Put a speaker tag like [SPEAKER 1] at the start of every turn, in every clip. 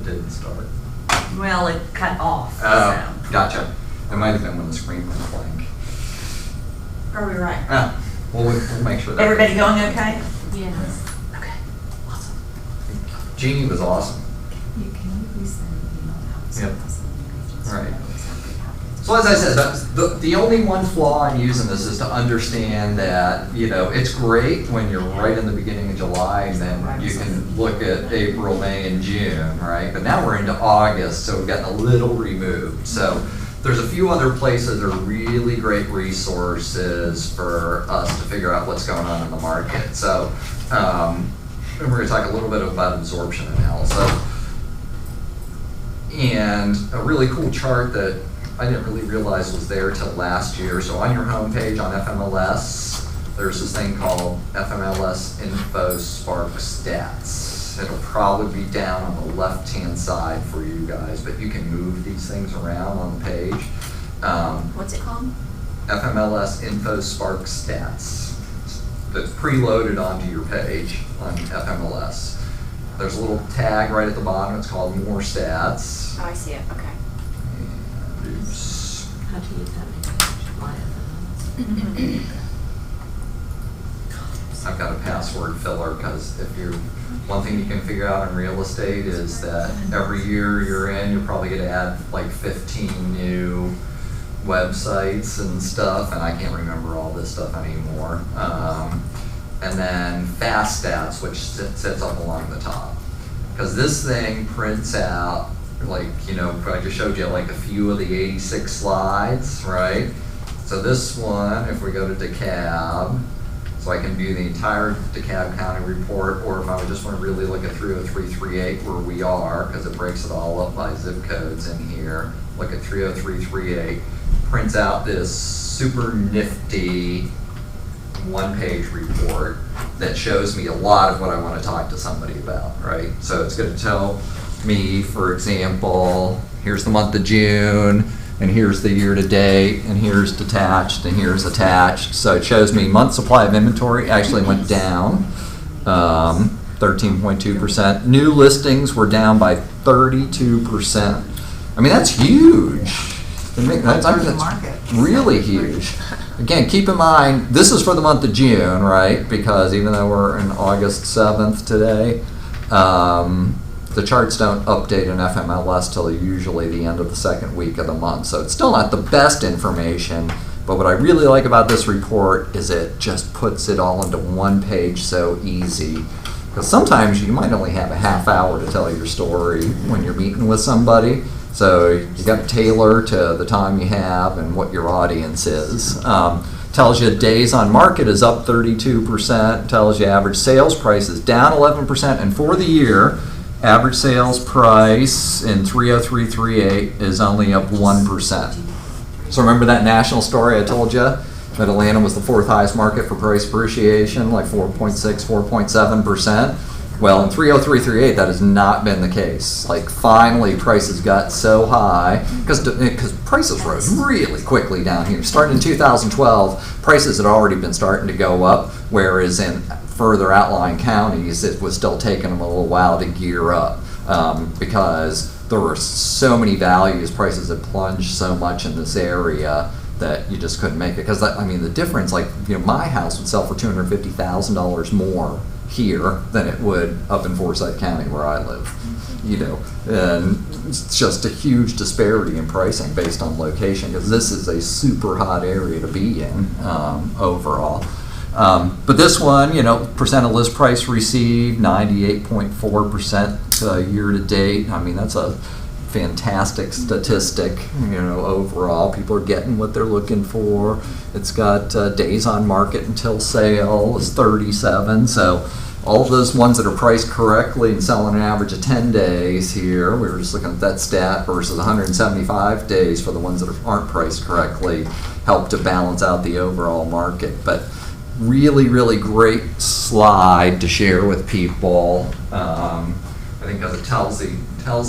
[SPEAKER 1] didn't start.
[SPEAKER 2] Well, it cut off.
[SPEAKER 1] Oh,
[SPEAKER 2] So.
[SPEAKER 1] gotcha. It might have been when the screen went blank.
[SPEAKER 2] Probably right.
[SPEAKER 1] Ah, well, we'll make sure that.
[SPEAKER 2] Everybody going okay?
[SPEAKER 3] Yes.
[SPEAKER 2] Okay. Awesome.
[SPEAKER 1] Jeannie was awesome.
[SPEAKER 3] Can you resend the email out?
[SPEAKER 1] Yep. Right. So as I said, the only one flaw in using this is to understand that, you know, it's great when you're right in the beginning of July and then you can look at April, May, and June, right? But now we're into August, so we've gotten a little removed. So there's a few other places that are really great resources for us to figure out what's going on in the market. So and we're going to talk a little bit about absorption analysis. And a really cool chart that I didn't really realize was there till last year. So on your homepage on FMLS, there's this thing called FMLS Info Spark Stats. It'll probably be down on the left-hand side for you guys, but you can move these things around on the page.
[SPEAKER 3] What's it called?
[SPEAKER 1] FMLS Info Spark Stats. That's preloaded onto your page on FMLS. There's a little tag right at the bottom. It's called More Stats.
[SPEAKER 3] Oh, I see it, okay.
[SPEAKER 1] Oops.
[SPEAKER 4] How do you use that in
[SPEAKER 1] I've got a password filler because if you, one thing you can figure out in real estate is that every year you're in, you're probably going to add like 15 new websites and stuff, and I can't remember all this stuff anymore. And then Fast Stats, which sits up along the top. Because this thing prints out, like, you know, I just showed you like a few of the 86 slides, right? So this one, if we go to DeKalb, so I can view the entire DeKalb County report, or if I would just want to really look at 30338 where we are, because it breaks it all up by zip codes in here, look at 30338, prints out this super nifty one-page report that shows me a lot of what I want to talk to somebody about, right? So it's going to tell me, for example, here's the month of June, and here's the year to date, and here's detached, and here's attached. So it shows me month supply of inventory actually went down 13.2%. New listings were down by 32%. I mean, that's huge. That's really huge. Again, keep in mind, this is for the month of June, right? Because even though we're in August 7th today, the charts don't update in FMLS till usually the end of the second week of the month. So it's still not the best information, but what I really like about this report is it just puts it all into one page so easy. Because sometimes you might only have a half hour to tell your story when you're meeting with somebody. So you got to tailor to the time you have and what your audience is. Tells you days on market is up 32%. Tells you average sales price is down 11%. And for the year, average sales price in 30338 is only up 1%. So remember that national story I told you? That Atlanta was the fourth highest market for price appreciation, like 4.6, 4.7%. Well, in 30338, that has not been the case. Like, finally, prices got so high, because prices rose really quickly down here. Starting in 2012, prices had already been starting to go up, whereas in further outlying counties, it was still taking them a little while to gear up, because there were so many values, prices had plunged so much in this area that you just couldn't make it. Because, I mean, the difference, like, you know, my house would sell for $250,000 more here than it would up in Forsyth County where I live, you know, and it's just a huge disparity in pricing based on location, because this is a super hot area to be in overall. But this one, you know, percent of list price received, 98.4% year to date. I mean, that's a fantastic statistic, you know, overall. People are getting what they're looking for. It's got days on market until sale is 37. So all of those ones that are priced correctly and selling an average of 10 days here, we were just looking at that stat, versus 175 days for the ones that aren't priced correctly, help to balance out the overall market. But really, really great slide to share with people. I think because it tells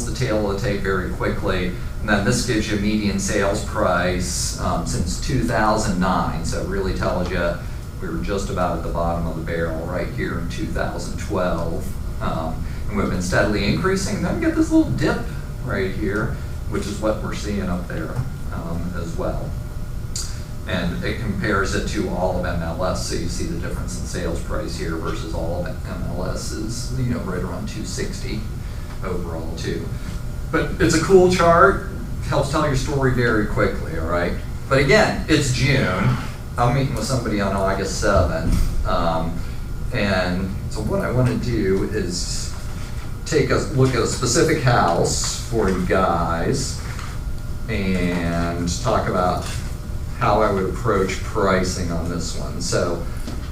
[SPEAKER 1] the tale of the tape very quickly. And then this gives you median sales price since 2009. So it really tells you we were just about at the bottom of the barrel right here in 2012. and we've been steadily increasing. Then we get this little dip right here, which is what we're seeing up there as well. And it compares it to all of MLS, so you see the difference in sales price here versus all of MLS is, you know, right around 260 overall too. But it's a cool chart, helps tell your story very quickly, all right? But again, it's June. I'm meeting with somebody on August 7th. And so what I want to do is take a look at a specific house for you guys and talk about how I would approach pricing on this one. So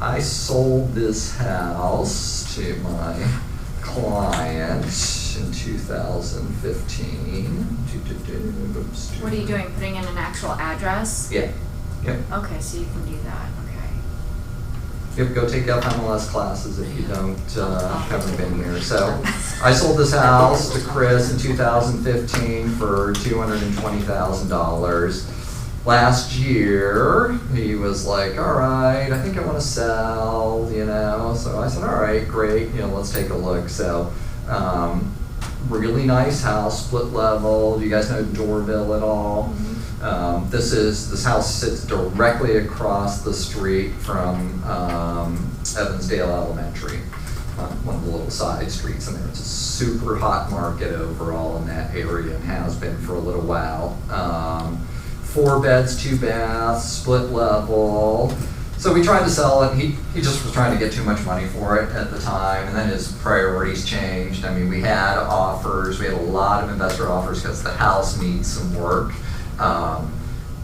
[SPEAKER 1] I sold this house to my client in 2015.
[SPEAKER 3] What are you doing, putting in an actual address?
[SPEAKER 1] Yeah. Yep.
[SPEAKER 3] Okay, so you can do that, okay.
[SPEAKER 1] Yep, go take FMLS classes if you haven't been here. So I sold this house to Chris in 2015 for $220,000. Last year, he was like, all right, I think I want to sell, you know. So I said, all right, great, you know, let's take a look. So really nice house, split level. Do you guys know Dorville at all?
[SPEAKER 3] Mm-hmm.
[SPEAKER 1] This house sits directly across the street from Evansdale Elementary, one of the little side streets in there. It's a super hot market overall in that area and has been for a little while. 4 beds, 2 baths, split level. So we tried to sell it. He just was trying to get too much money for it at the time, and then his priorities changed. I mean, we had offers. We had a lot of investor offers because the house needs some work.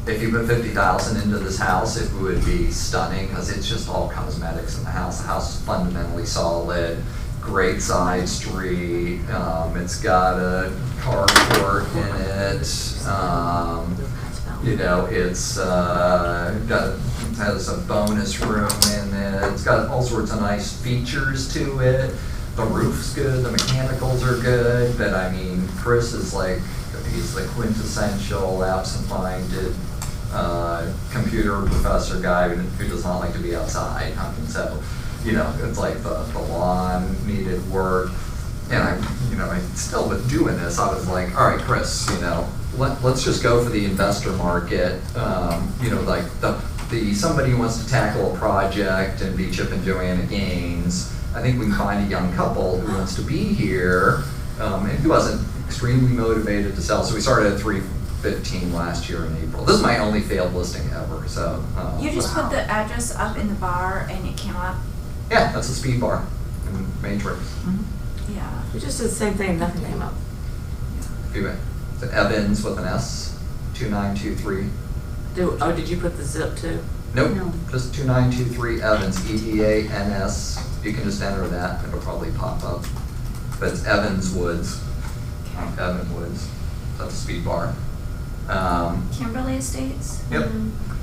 [SPEAKER 1] If you put $50,000 into this house, it would be stunning because it's just all cosmetics in the house. The house is fundamentally solid, great side street. It's got a carport in it. You know, it's has a bonus room in it. It's got all sorts of nice features to it. The roof's good, the mechanicals are good, but I mean, Chris is like, he's the quintessential absent-minded computer professor guy who does not like to be outside. So, you know, it's like the lawn needed work. And I still with doing this, I was like, all right, Chris, you know, let's just go for the investor market. You know, like somebody who wants to tackle a project and be Chip and Joanna Gaines. I think we can find a young couple who wants to be here and who wasn't extremely motivated to sell. So we started at 315 last year in April. This is my only failed listing ever. So
[SPEAKER 3] You just put the address up in the bar and it came up?
[SPEAKER 1] yeah, that's a speed bar in Matrix.
[SPEAKER 3] Yeah.
[SPEAKER 2] We just did the same thing, nothing came up.
[SPEAKER 1] Anyway, it's Evans with an S, 2923.
[SPEAKER 2] Did you put the zip too?
[SPEAKER 1] Nope,
[SPEAKER 2] No.
[SPEAKER 1] just 2923 Evans, EVANS. You can just enter that, it'll probably pop up. But it's Evans Woods, Evan Woods. That's a speed bar.
[SPEAKER 3] Kimberly Estates?
[SPEAKER 1] Yep.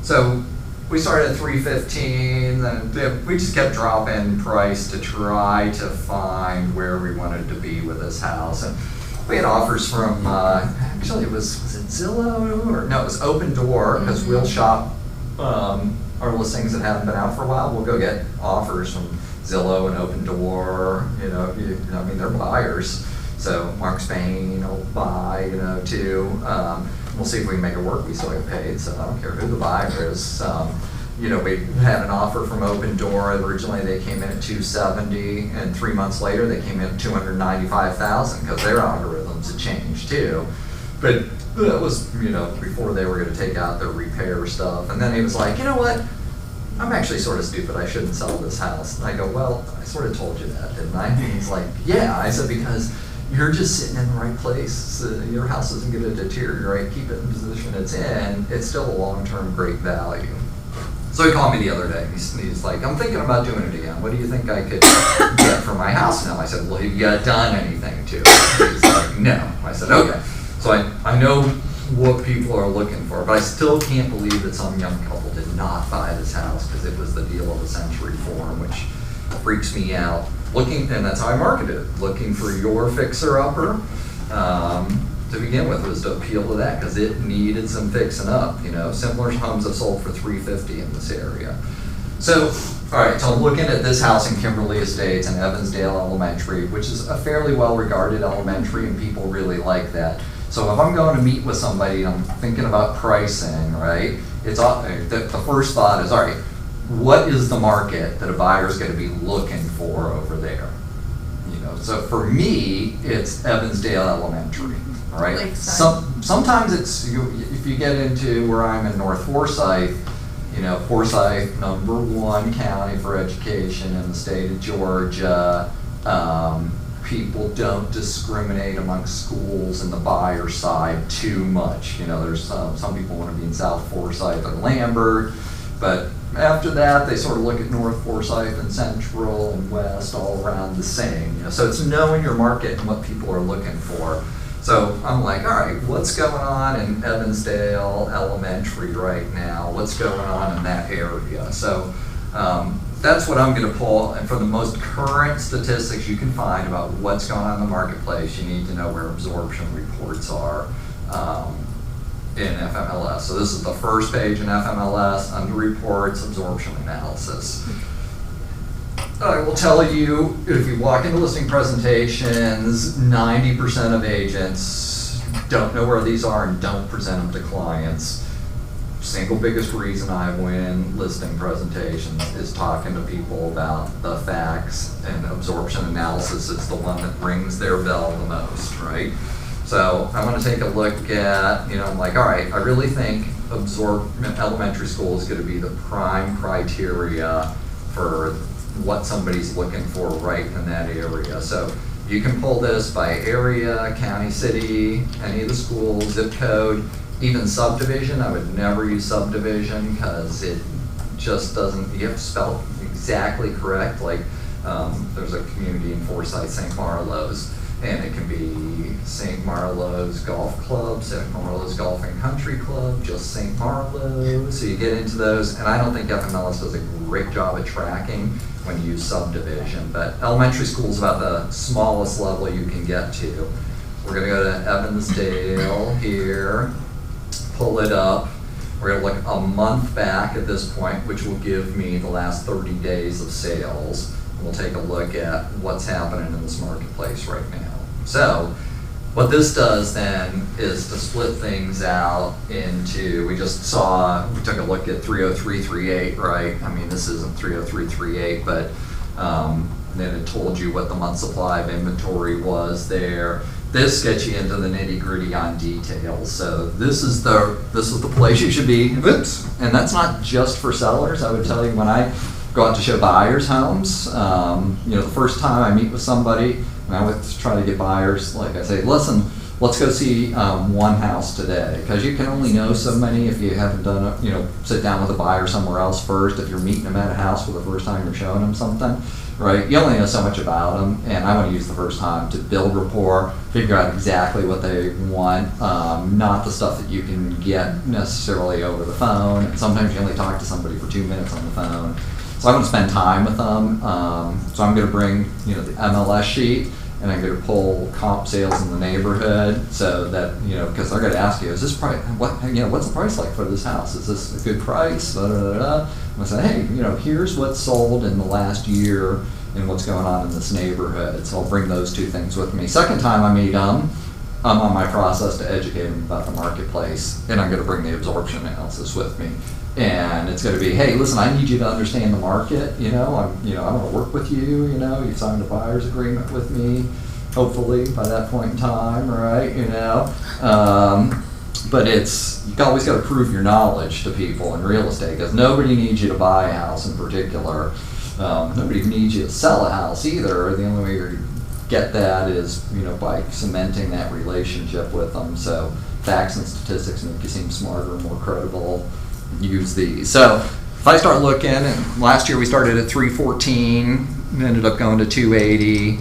[SPEAKER 1] So we started at 315, and we just kept dropping price to try to find where we wanted to be with this house. And we had offers from, actually was it Zillow? Or no, it was Open Door, because we'll shop our listings that haven't been out for a while. We'll go get offers from Zillow and Open Door, you know, I mean, they're buyers. So Mark Spain will buy, you know, too. We'll see if we can make it work. We still get paid, so I don't care who the buyer is. You know, we had an offer from Open Door. Originally, they came in at 270, and 3 months later, they came in at 295,000 because their algorithms had changed too. But that was, you know, before they were going to take out their repair stuff. And then he was like, you know what? I'm actually sort of stupid. I shouldn't sell this house. And I go, well, I sort of told you that, didn't I? And he's like, yeah. I said, because you're just sitting in the right place. Your house isn't going to deteriorate. Keep it in the position it's in. It's still a long-term great value. So he called me the other day. He's like, I'm thinking about doing it again. What do you think I could get for my house now? I said, well, have you done anything to it? He's like, no. I said, okay. So I know what people are looking for, but I still can't believe that some young couple did not buy this house because it was the deal of a century for them, which freaks me out. And that's how I marketed it. Looking for your fixer-upper to begin with was to appeal to that because it needed some fixing up. You know, similar homes have sold for $350 in this area. So, all right, so I'm looking at this house in Kimberly Estates and Evansdale Elementary, which is a fairly well-regarded elementary, and people really like that. So if I'm going to meet with somebody and I'm thinking about pricing, right, the first thought is, all right, what is the market that a buyer is going to be looking for over there? So for me, it's Evansdale Elementary, all right?
[SPEAKER 3] Lakeside.
[SPEAKER 1] Sometimes it's, if you get into where I'm in North Forsyth, Forsyth, #1 county for education in the state of Georgia. People don't discriminate amongst schools in the buyer side too much. There's some people want to be in South Forsyth or Lambert, but after that, they sort of look at North Forsyth and Central and West all around the same. So it's knowing your market and what people are looking for. So I'm like, all right, what's going on in Evansdale Elementary right now? What's going on in that area? So that's what I'm going to pull. And for the most current statistics you can find about what's going on in the marketplace, you need to know where absorption reports are in FMLS. So this is the first page in FMLS, under reports, absorption analysis. I will tell you, if you walk into listing presentations, 90% of agents don't know where these are and don't present them to clients. Single biggest reason I win listing presentations is talking to people about the facts, and absorption analysis is the one that rings their bell the most, right? So I want to take a look at, I'm like, all right, I really think elementary school is going to be the prime criteria for what somebody's looking for right in that area. So you can pull this by area, county, city, any of the schools, zip code, even subdivision. I would never use subdivision because it just doesn't, you have to spell it exactly correct. Like there's a community in Forsyth, St. Marlowe's, and it can be St. Marlowe's Golf Club, St. Marlowe's Golf and Country Club, just St. Marlowe's. So you get into those, and I don't think FMLS does a great job at tracking when you use subdivision, but elementary school is about the smallest level you can get to. We're going to go to Evansdale here, pull it up. We're going to look a month back at this point, which will give me the last 30 days of sales. We'll take a look at what's happening in this marketplace right now. So what this does then is to split things out into, we took a look at 30338, right? I mean, this isn't 30338, but then it told you what the month supply of inventory was there. This gets you into the nitty gritty on details. So this is the place you should be. Oops. And that's not just for sellers. I would tell you, when I go out to show buyers homes, the first time I meet with somebody, and I would try to get buyers, like I say, listen, let's go see one house today, because you can only know so many if you haven't done sit down with a buyer somewhere else first. If you're meeting them at a house for the first time, you're showing them something, right? You only know so much about them, and I want to use the first time to build rapport, figure out exactly what they want, not the stuff that you can get necessarily over the phone. And sometimes you only talk to somebody for 2 minutes on the phone. So I'm going to spend time with them. So I'm going to bring, the MLS sheet, and I'm going to pull comp sales in the neighborhood, so that, because they're going to ask you, is this price? What's the price like for this house? Is this a good price? Da, da, da, da. I'm going to say, hey, here's what's sold in the last year and what's going on in this neighborhood. So I'll bring those two things with me. Second time I meet them, I'm on my process to educate them about the marketplace, and I'm going to bring the absorption analysis with me. And it's going to be, hey, listen, I need you to understand the market. I want to work with you. You've signed a buyer's agreement with me, hopefully by that point in time, right? But you've always got to prove your knowledge to people in real estate, because nobody needs you to buy a house in particular. Nobody needs you to sell a house either. The only way you're going to get that is, by cementing that relationship with them. So facts and statistics make you seem smarter and more credible. Use these. So if I start looking, and last year we started at 314, ended up going to 280.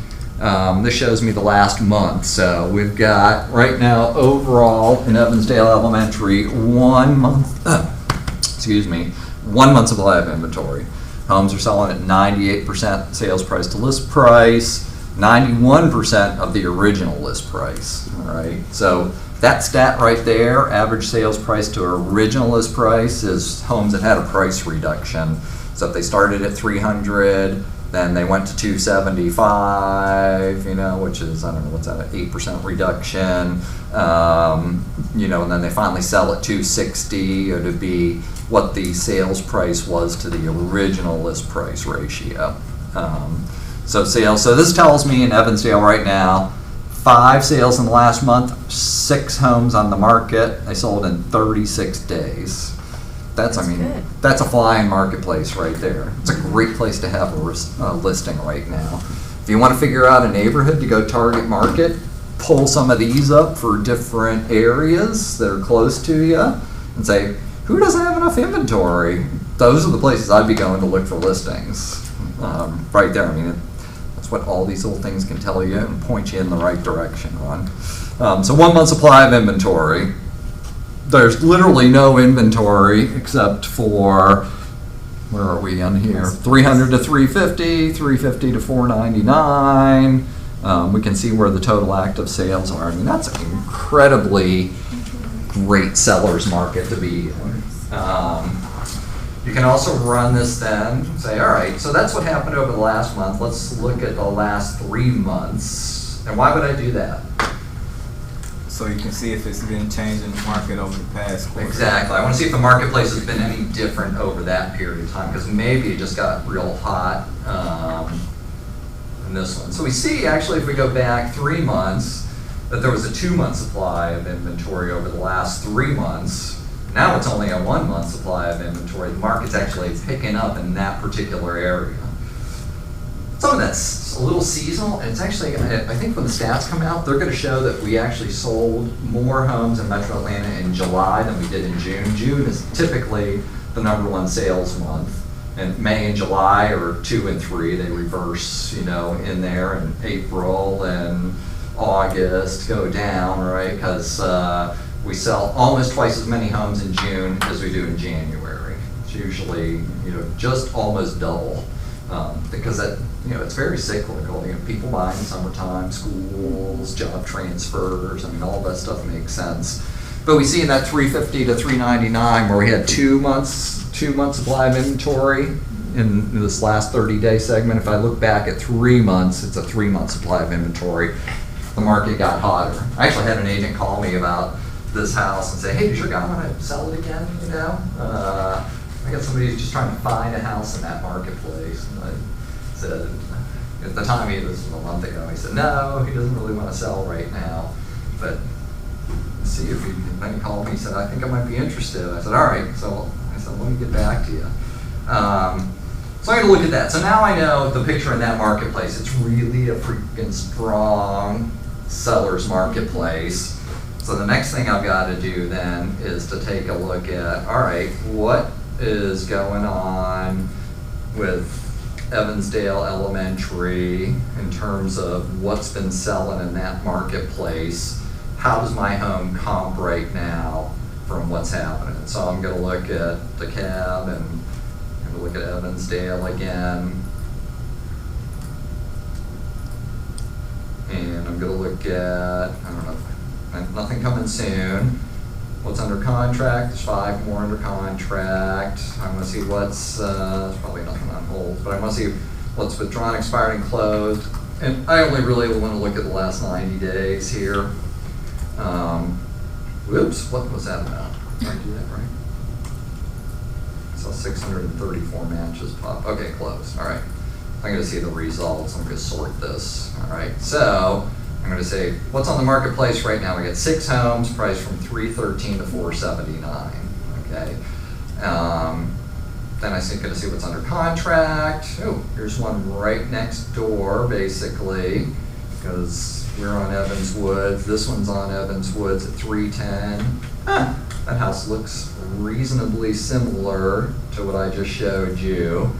[SPEAKER 1] This shows me the last month. So we've got right now overall in Evansdale Elementary 1 month, 1 month supply of inventory. Homes are selling at 98% sales price to list price, 91% of the original list price. All right. So that stat right there, average sales price to original list price, is homes that had a price reduction. So if they started at 300, then they went to 275, which is, I don't know, what's that, an 8% reduction, and then they finally sell at 260, or to be what the sales price was to the original list price ratio. So this tells me in Evansdale right now, 5 sales in the last month, 6 homes on the market. They sold in 36 days. That's
[SPEAKER 2] good.
[SPEAKER 1] That's a flying marketplace right there. It's a great place to have a listing right now. If you want to figure out a neighborhood to go target market, pull some of these up for different areas that are close to you and say, who doesn't have enough inventory? Those are the places I'd be going to look for listings. Right there. I mean, that's what all these little things can tell you and point you in the right direction, Ron. So 1 month supply of inventory. There's literally no inventory except for, where are we on here? 300 to 350, 350 to 499. We can see where the total active sales are. I mean, that's an incredibly great seller's market to be in. You can also run this then, say, all right, so that's what happened over the last month. Let's look at the last 3 months. And why would I do that?
[SPEAKER 4] So you can see if it's been changing in the market over the past quarter.
[SPEAKER 1] Exactly. I want to see if the marketplace has been any different over that period of time, because maybe it just got real hot in this one. So we see, actually, if we go back 3 months, that there was a 2-month supply of inventory over the last 3 months. Now it's only a 1 month supply of inventory. The market's actually picking up in that particular area. Some of that's a little seasonal, and it's actually, I think when the stats come out, they're going to show that we actually sold more homes in Metro Atlanta in July than we did in June. June is typically the #1 sales month, and May and July are 2 and 3. They reverse, in there, and April and August go down, right? Because we sell almost twice as many homes in June as we do in January. It's usually, just almost double. Because that, it's very cyclical. People buy in the summertime, schools, job transfers. I mean, all that stuff makes sense. But we see in that 350 to 399 where we had 2 months supply of inventory in this last 30-day segment. If I look back at 3 months, it's a 3-month supply of inventory. The market got hotter. I actually had an agent call me about this house and say, hey, does your guy want to sell it again? I got somebody who's just trying to find a house in that marketplace. And I said, at the time, this was a month ago, he said, no, he doesn't really want to sell right now. But see if he, then he called me, he said, I think I might be interested. I said, all right. So I said, let me get back to you. So I'm going to look at that. So now I know the picture in that marketplace. It's really a freaking strong seller's marketplace. So the next thing I've got to do then is to take a look at, all right, what is going on with Evansdale Elementary in terms of what's been selling in that marketplace? How does my home comp right now from what's happening? So I'm going to look at DeKalb and I'm going to look at Evansdale again. And I'm going to look at, I don't know, nothing coming soon. What's under contract? There's 5 more under contract. I want to see what's, there's probably nothing on hold, but I want to see what's withdrawn, expired, and closed. And I only really want to look at the last 90 days here. Whoops, what was that about? Did I do that right? I saw 634 matches pop. Okay, close. All right. I'm going to see the results. I'm going to sort this. All right. So I'm going to say, what's on the marketplace right now? We got 6 homes priced from $313 to $479. Okay. Then I'm going to see what's under contract. Oh, here's one right next door, basically, because we're on Evans Woods. This one's on Evans Woods at $310. That house looks reasonably similar to what I just showed you,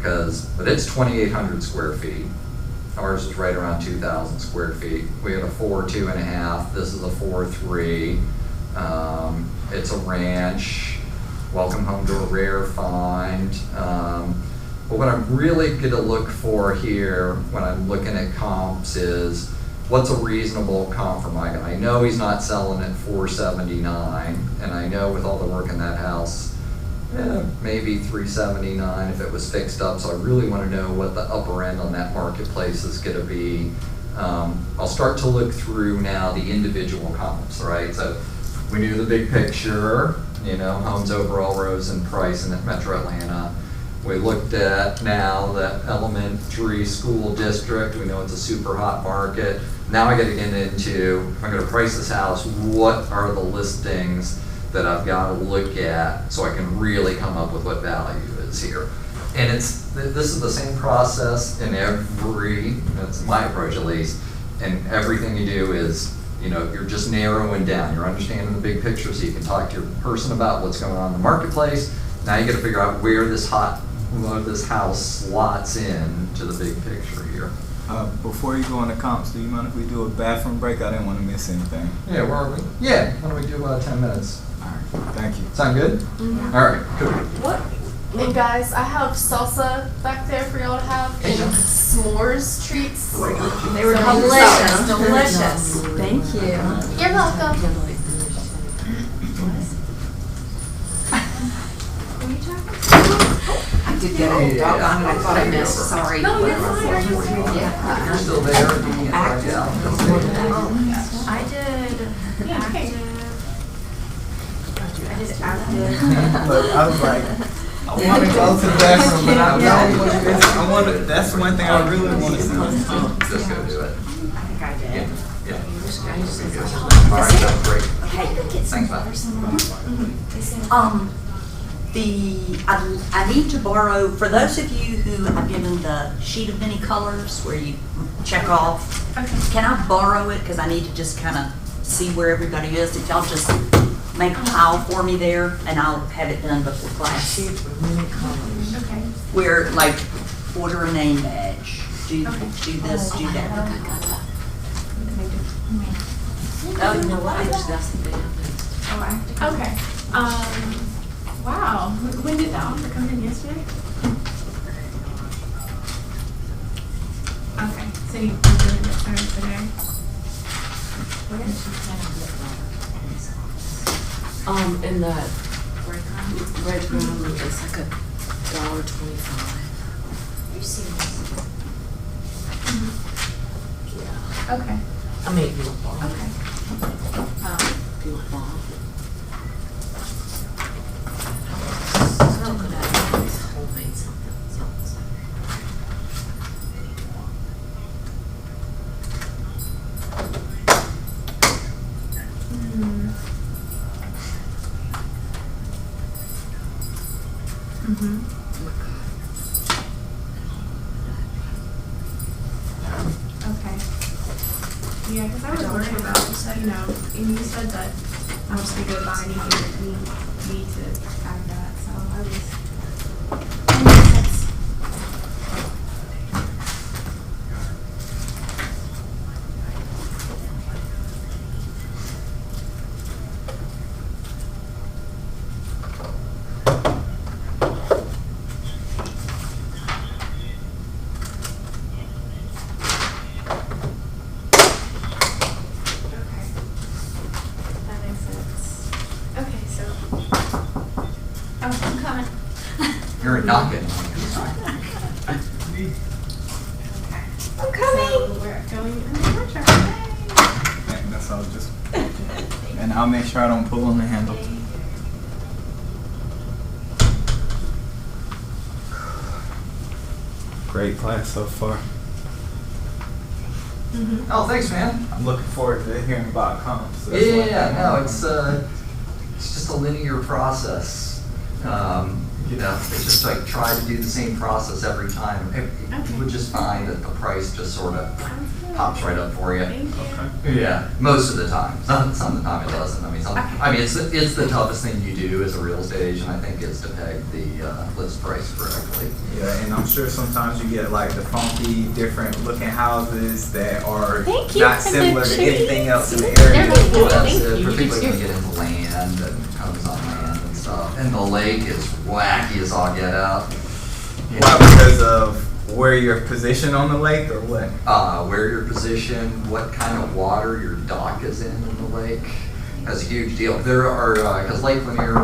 [SPEAKER 1] but it's 2,800 square feet. Ours is right around 2,000 square feet. We have a 4.2.5. This is a 4.3. It's a ranch. Welcome home to a rare find. But what I'm really going to look for here when I'm looking at comps is what's a reasonable comp for my guy. I know he's not selling at $479, and I know with all the work in that house, maybe 379 if it was fixed up. So I really want to know what the upper end on that marketplace is going to be. I'll start to look through now the individual comps, right? So we knew the big picture, homes overall rose in price in Metro Atlanta. We looked at now the elementary school district. We know it's a super hot market. Now I got to get into, if I'm going to price this house, what are the listings that I've got to look at so I can really come up with what value is here. And this is the same process in that's my approach at least, and everything you do is, you're just narrowing down. You're understanding the big picture so you can talk to your person about what's going on in the marketplace. Now you got to figure out where this house slots in to the big picture here.
[SPEAKER 4] Before you go on the comps, do you mind if we do a bathroom break? I didn't want to miss anything.
[SPEAKER 1] Yeah, where are we? Yeah, why don't we do 10 minutes?
[SPEAKER 4] All right, thank you.
[SPEAKER 1] Sound good?
[SPEAKER 5] Mm-hmm.
[SPEAKER 1] All right, cool.
[SPEAKER 5] What? And guys, I have salsa back there for y'all to have and s'mores treats.
[SPEAKER 2] They were
[SPEAKER 5] delicious,
[SPEAKER 2] delicious.
[SPEAKER 5] Thank you. You're welcome. Were you talking
[SPEAKER 6] I did get a doggone it, I thought I missed,
[SPEAKER 1] Over.
[SPEAKER 6] sorry.
[SPEAKER 5] No, you're fine. Are you
[SPEAKER 6] Yeah.
[SPEAKER 1] You're still there? You can find out.
[SPEAKER 3] I did active.
[SPEAKER 4] Look, I was like, I want to go to the bathroom, but I want to. That's one thing I really want to see.
[SPEAKER 1] Just go do it.
[SPEAKER 6] I think I did.
[SPEAKER 1] Yeah.
[SPEAKER 6] All
[SPEAKER 1] All right, that's great.
[SPEAKER 6] Okay.
[SPEAKER 1] Thanks, Matt.
[SPEAKER 6] I need to borrow, for those of you who have given the sheet of many colors where you check off, can I borrow it? Because I need to just kind of see where everybody is. If y'all just make a pile for me there, and I'll have it done before class.
[SPEAKER 5] Okay.
[SPEAKER 6] Where, like, order a name badge, do this, do that.
[SPEAKER 2] Oh, you know what? I just got some damn things.
[SPEAKER 5] Okay. Wow. When did the offer come in yesterday? Okay. So you're doing it started today?
[SPEAKER 2] In that breadcrumb, it's like $1.25.
[SPEAKER 3] You're serious?
[SPEAKER 2] Yeah.
[SPEAKER 5] Okay.
[SPEAKER 2] I mean, if you want bar.
[SPEAKER 5] Okay.
[SPEAKER 2] If you want bar. So good at it. Homemade something.
[SPEAKER 5] Mm-hmm. Okay. Yeah, because I was worried about, and you said that I was to go by and you need to add that, so I was. That makes sense. That makes sense. Okay, so. Oh, I'm coming.
[SPEAKER 1] You're knocking.
[SPEAKER 5] I'm coming. So we're going in the metro.
[SPEAKER 4] And that's all. Just, and I'll make sure I don't pull on the handle. Great class so far.
[SPEAKER 5] Mm-hmm.
[SPEAKER 1] Oh, thanks, man.
[SPEAKER 4] I'm looking forward to hearing about comps. So
[SPEAKER 1] Yeah, no, it's just a linear process. It's just like try to do the same process every time. You would just find that the price just sort of pops right up for you.
[SPEAKER 5] Thank you.
[SPEAKER 1] Yeah, most of the time. Some of the time it doesn't. It's the toughest thing you do as a real estate agent, I think, is to peg the list price correctly.
[SPEAKER 4] Yeah, and I'm sure sometimes you get like the funky, different looking houses that are
[SPEAKER 5] Thank you
[SPEAKER 4] not
[SPEAKER 5] for the
[SPEAKER 4] similar to
[SPEAKER 5] treats.
[SPEAKER 4] anything else in the
[SPEAKER 5] They're
[SPEAKER 4] area.
[SPEAKER 5] really cool.
[SPEAKER 1] That's
[SPEAKER 5] Thank
[SPEAKER 1] it,
[SPEAKER 5] you.
[SPEAKER 1] particularly when you get into land and homes on land and stuff. And the lake is wacky as all get out. You
[SPEAKER 4] Why?
[SPEAKER 1] know,
[SPEAKER 4] Because of where you're positioned on the lake, or what?
[SPEAKER 1] where you're positioned, what kind of water your dock is in the lake. That's a huge deal. There are, because Lake Lanier,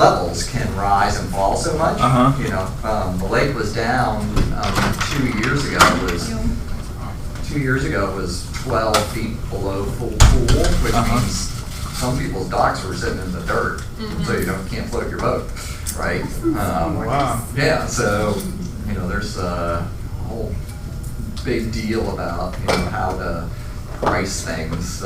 [SPEAKER 1] levels can rise and fall so much.
[SPEAKER 4] Uh-huh.
[SPEAKER 1] You know, the lake was down 2 years ago. Two years ago it was 12 feet below full pool, which means some people's docks were sitting in the dirt, so you can't float your boat, right?
[SPEAKER 4] Wow.
[SPEAKER 1] Yeah, so you know, there's a whole big deal about how to price things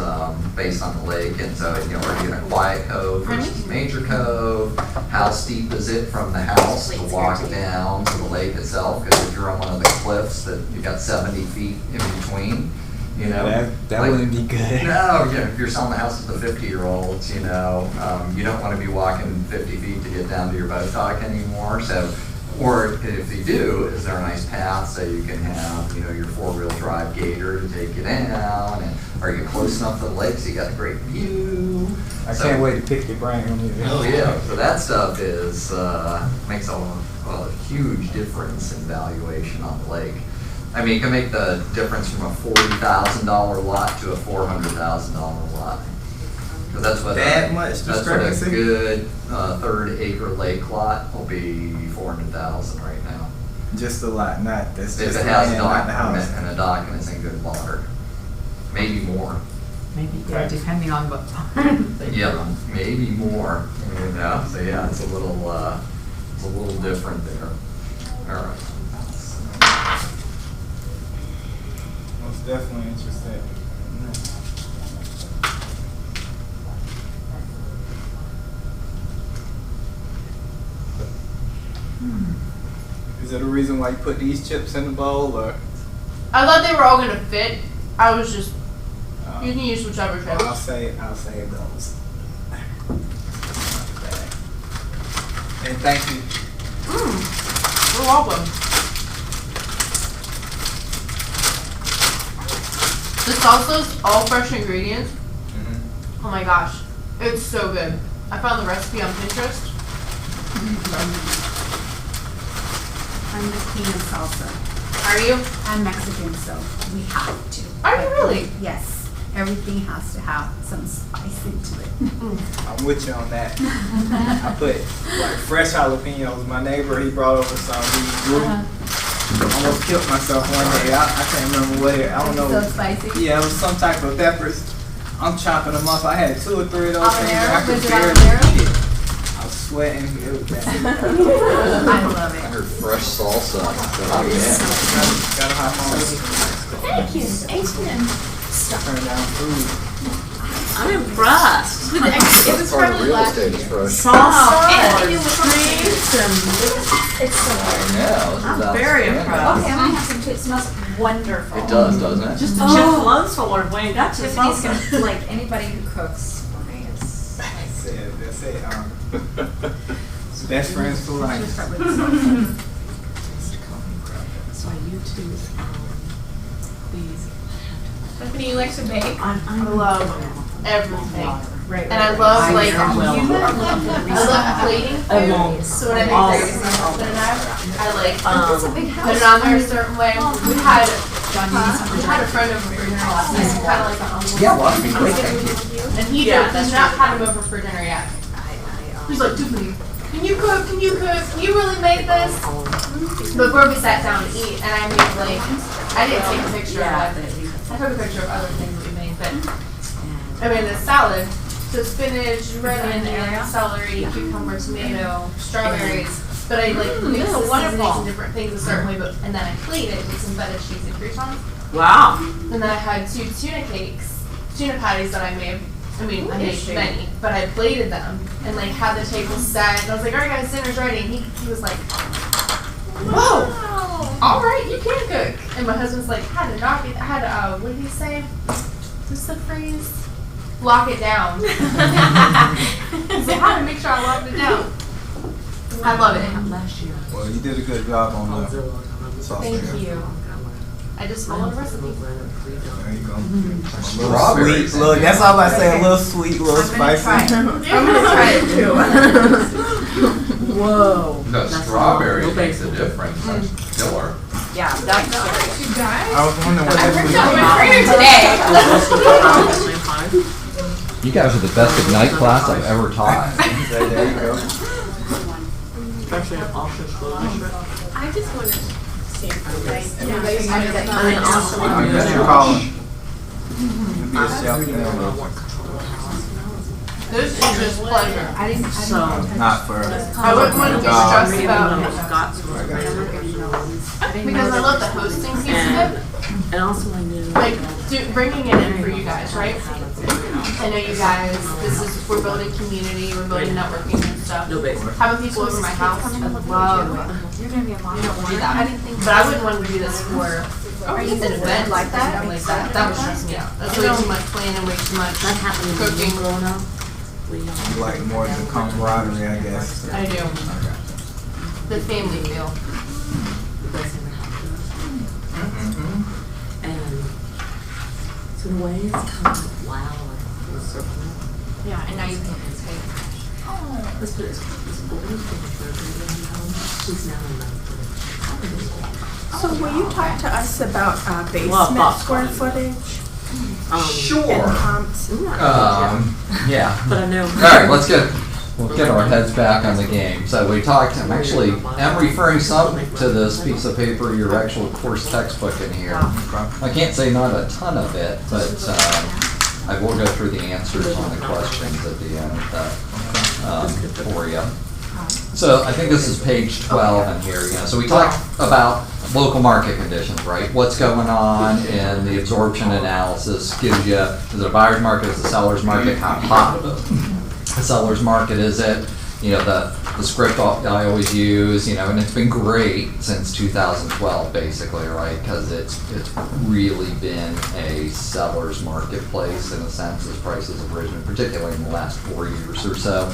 [SPEAKER 1] based on the lake, and so are you in a quiet cove versus major cove? How steep is it from the house to walk down to the lake itself? Because if you're on one of the cliffs that you got 70 feet in between,
[SPEAKER 4] That
[SPEAKER 1] like-
[SPEAKER 4] wouldn't be good.
[SPEAKER 1] No, if you're selling the house to the 50-year-olds, you don't want to be walking 50 feet to get down to your boat dock anymore. So, or if you do, is there a nice path so you can have, your 4-wheel drive gator to take you down? And are you close enough to the lake so you got a great view?
[SPEAKER 4] I can't wait to pick your brain on it.
[SPEAKER 1] Oh yeah, so that stuff is makes a huge difference in valuation on the lake. I mean, it can make the difference from a $40,000 lot to a $400,000 lot. Because that's what
[SPEAKER 4] That much
[SPEAKER 1] that's what a
[SPEAKER 4] discrepancy?
[SPEAKER 1] good 1/3-acre lake lot will be $400,000 right now.
[SPEAKER 4] Just a lot, not this.
[SPEAKER 1] If
[SPEAKER 4] Just
[SPEAKER 1] it
[SPEAKER 4] the
[SPEAKER 1] has a
[SPEAKER 4] land,
[SPEAKER 1] dock
[SPEAKER 4] not the house.
[SPEAKER 1] permit and a dock and it's in good water, maybe more.
[SPEAKER 2] Maybe,
[SPEAKER 4] Right.
[SPEAKER 2] depending on what farm they
[SPEAKER 1] Yep,
[SPEAKER 2] put on.
[SPEAKER 1] maybe more. So yeah, it's a little different there. All right.
[SPEAKER 4] Most definitely interested. Is there a reason why you put these chips in the bowl, or?
[SPEAKER 5] I thought they were all gonna fit. I was just,
[SPEAKER 4] uh,
[SPEAKER 5] you can use whichever chip.
[SPEAKER 4] I'll say those. And thank you.
[SPEAKER 5] You're welcome. The salsa's all fresh ingredients. Oh my gosh, it's so good. I found the recipe on Pinterest.
[SPEAKER 7] I'm the queen of salsa.
[SPEAKER 5] Are you?
[SPEAKER 7] I'm Mexican, so we have to.
[SPEAKER 5] Are you really?
[SPEAKER 7] Yes. Everything has to have some spice into it.
[SPEAKER 4] I'm with you on that. I put like fresh jalapenos. My neighbor, he brought over some. He grew. Almost killed myself one day. I can't remember what it. I don't know.
[SPEAKER 7] So spicy.
[SPEAKER 4] Yeah, it was some type of peppers. I'm chopping them up. I had 2 or 3 of those things. and I
[SPEAKER 7] Habanero?
[SPEAKER 4] could
[SPEAKER 7] Was it
[SPEAKER 4] barely
[SPEAKER 7] habanero?
[SPEAKER 4] eat it. I was sweating. It was bad.
[SPEAKER 7] I love
[SPEAKER 1] I
[SPEAKER 7] it.
[SPEAKER 1] heard fresh salsa. Oh,
[SPEAKER 4] Gotta hop on.
[SPEAKER 7] Thank you. H&M.
[SPEAKER 4] Turn down food.
[SPEAKER 2] I'm impressed.
[SPEAKER 3] It was
[SPEAKER 1] Part of
[SPEAKER 3] probably
[SPEAKER 1] real
[SPEAKER 3] last
[SPEAKER 1] estate is
[SPEAKER 3] year.
[SPEAKER 1] fresh.
[SPEAKER 2] Sauce
[SPEAKER 3] And
[SPEAKER 2] and
[SPEAKER 3] it was
[SPEAKER 2] treats and
[SPEAKER 3] It's so good.
[SPEAKER 1] Yeah, this is
[SPEAKER 2] I'm very
[SPEAKER 1] outstanding.
[SPEAKER 2] impressed.
[SPEAKER 3] Okay, I'm gonna have some too. It smells wonderful.
[SPEAKER 1] It does, doesn't it?
[SPEAKER 2] just a chip lunch for Wayne. That's just
[SPEAKER 3] Tiffany's
[SPEAKER 2] salsa.
[SPEAKER 3] gonna, like, anybody who cooks for me is.
[SPEAKER 4] That's it. Best friends for life.
[SPEAKER 2] So I YouTube these.
[SPEAKER 3] Tiffany, you like to bake?
[SPEAKER 5] I love everything.
[SPEAKER 2] Right.
[SPEAKER 5] And I love like,
[SPEAKER 2] I will.
[SPEAKER 5] I love plating
[SPEAKER 2] I won't.
[SPEAKER 5] food. So when I make
[SPEAKER 2] I'll-
[SPEAKER 5] grapes and my husband and I like
[SPEAKER 3] That's a big
[SPEAKER 5] put
[SPEAKER 3] house.
[SPEAKER 5] it on there a certain way. We had a friend over for dinner last night, kind of like an uncle.
[SPEAKER 1] Yeah, well, I mean, great, thank you.
[SPEAKER 5] And he
[SPEAKER 2] Yeah,
[SPEAKER 5] does not had him over for dinner yet. He's like, Tiffany, can you cook? Can you cook? Can you really make this? Before we sat down to eat, and I made like, I didn't take a picture
[SPEAKER 2] Yeah.
[SPEAKER 5] of it. I took a picture of other things that we made, but I made a salad. So spinach, red onion, celery, cucumber, tomato, strawberries. But I like mixed the seasonings and different things a certain way, and then I plated with some feta cheese and croutons.
[SPEAKER 2] Wow.
[SPEAKER 5] And then I had 2 tuna patties that I made. I mean, I made many, but I plated them and like had the table set. And I was like, all right guys, dinner's ready. And he was like, whoa, all right, you can cook. And my husband's like, what did he say? What's the phrase? Lock it down. He's like, how to make sure I locked it down. I love it.
[SPEAKER 2] Last year.
[SPEAKER 4] Well, you did a good job on the sauce.
[SPEAKER 5] Thank
[SPEAKER 4] there.
[SPEAKER 5] you. I just followed the recipe.
[SPEAKER 4] There you go.
[SPEAKER 1] Strawberries.
[SPEAKER 4] Sweet, little, that's all I say. A little sweet, a little
[SPEAKER 7] I'm gonna try
[SPEAKER 4] spicy.
[SPEAKER 7] it.
[SPEAKER 5] I'm gonna try it too.
[SPEAKER 2] Whoa.
[SPEAKER 1] The strawberry makes a difference. That's killer.
[SPEAKER 2] Yeah, that's
[SPEAKER 3] You guys?
[SPEAKER 4] I was wondering what
[SPEAKER 3] I
[SPEAKER 4] this
[SPEAKER 3] worked
[SPEAKER 4] was.
[SPEAKER 3] out my trainer today.
[SPEAKER 1] You guys are the best Ignite class I've ever taught.
[SPEAKER 4] There you go.
[SPEAKER 2] especially in auction school district.
[SPEAKER 5] I just want to see if everybody's
[SPEAKER 2] I mean, also when
[SPEAKER 4] I
[SPEAKER 2] you're
[SPEAKER 4] guess
[SPEAKER 2] in
[SPEAKER 4] you're
[SPEAKER 2] a-
[SPEAKER 4] calling. Be a self-employed,
[SPEAKER 8] This is just pleasure.
[SPEAKER 7] I didn't.
[SPEAKER 2] So.
[SPEAKER 4] not for.
[SPEAKER 8] I wouldn't want to be
[SPEAKER 4] job.
[SPEAKER 8] stressed
[SPEAKER 2] Maybe
[SPEAKER 8] about
[SPEAKER 2] one
[SPEAKER 8] it.
[SPEAKER 2] of Scott's was
[SPEAKER 8] Because I love the hosting piece of it.
[SPEAKER 2] And also I knew.
[SPEAKER 8] Like, bringing it in for you guys, right? I know you guys, we're building community, we're building networking and stuff.
[SPEAKER 2] No base.
[SPEAKER 8] Having people over my house, I love.
[SPEAKER 3] You're gonna be a mom.
[SPEAKER 8] We don't want to do that. But I wouldn't want to do this for an event like that. Like that. That would stress me out. That's way too much planning, way too much
[SPEAKER 2] That happened in
[SPEAKER 8] cooking.
[SPEAKER 2] growing up. We,
[SPEAKER 4] You like more the camaraderie, I guess.
[SPEAKER 8] I do. The family feel.
[SPEAKER 2] the best thing that happened to us. And so the way it's kind of loud, like,
[SPEAKER 3] Yeah, and now you can say.
[SPEAKER 2] let's put it this way, this boy was taking care of her home. She's now in the
[SPEAKER 9] So will you talk to us about
[SPEAKER 2] Well,
[SPEAKER 9] basement square footage
[SPEAKER 1] Sure.
[SPEAKER 9] and comps?
[SPEAKER 1] Yeah.
[SPEAKER 2] But I know.
[SPEAKER 1] All right, we'll get our heads back on the game. So we talked, I'm referring some to this piece of paper, your actual course textbook in here. I can't say not a ton of it, but I will go through the answers on the questions at the end for you. So I think this is page 12 in here. So we talked about local market conditions, right? What's going on in the absorption analysis gives you, is it a buyer's market, is it a seller's market, how hot a seller's market is it? The script I always use, and it's been great since 2012, basically, right? Because it's really been a seller's marketplace in a sense as prices have risen, particularly in the last 4 years or so.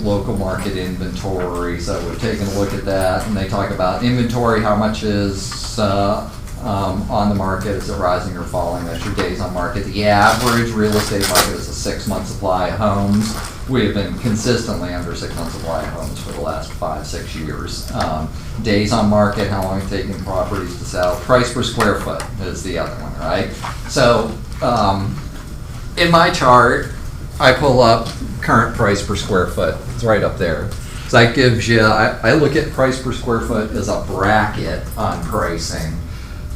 [SPEAKER 1] Local market inventory. So we've taken a look at that, and they talk about inventory, how much is on the market, is it rising or falling? That's your days on market. The average real estate market is a 6-month supply of homes. We have been consistently under 6-month supply of homes for the last 5-6 years. Days on market, how long it's taking properties to sell. Price per square foot is the other one, right? So in my chart, I pull up current price per square foot. It's right up there. So that gives you, I look at price per square foot as a bracket on pricing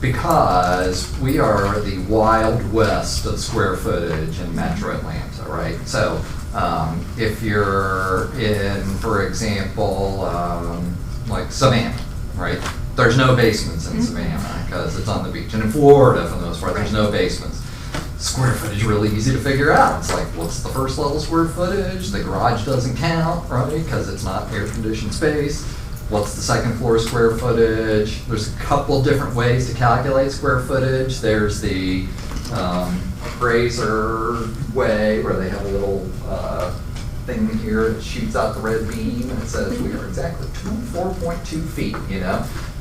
[SPEAKER 1] because we are the wild west of square footage in Metro Atlanta, right? So if you're in, for example, like Savannah, right? There's no basements in Savannah because it's on the beach. And in Florida, for the most part, there's no basements. Square footage really easy to figure out. It's like, what's the first level square footage? The garage doesn't count, right? Because it's not air conditioned space. What's the second floor square footage? There's a couple different ways to calculate square footage. There's the appraiser way where they have a little thing here that shoots out the red beam and it says we are exactly 4.2 feet,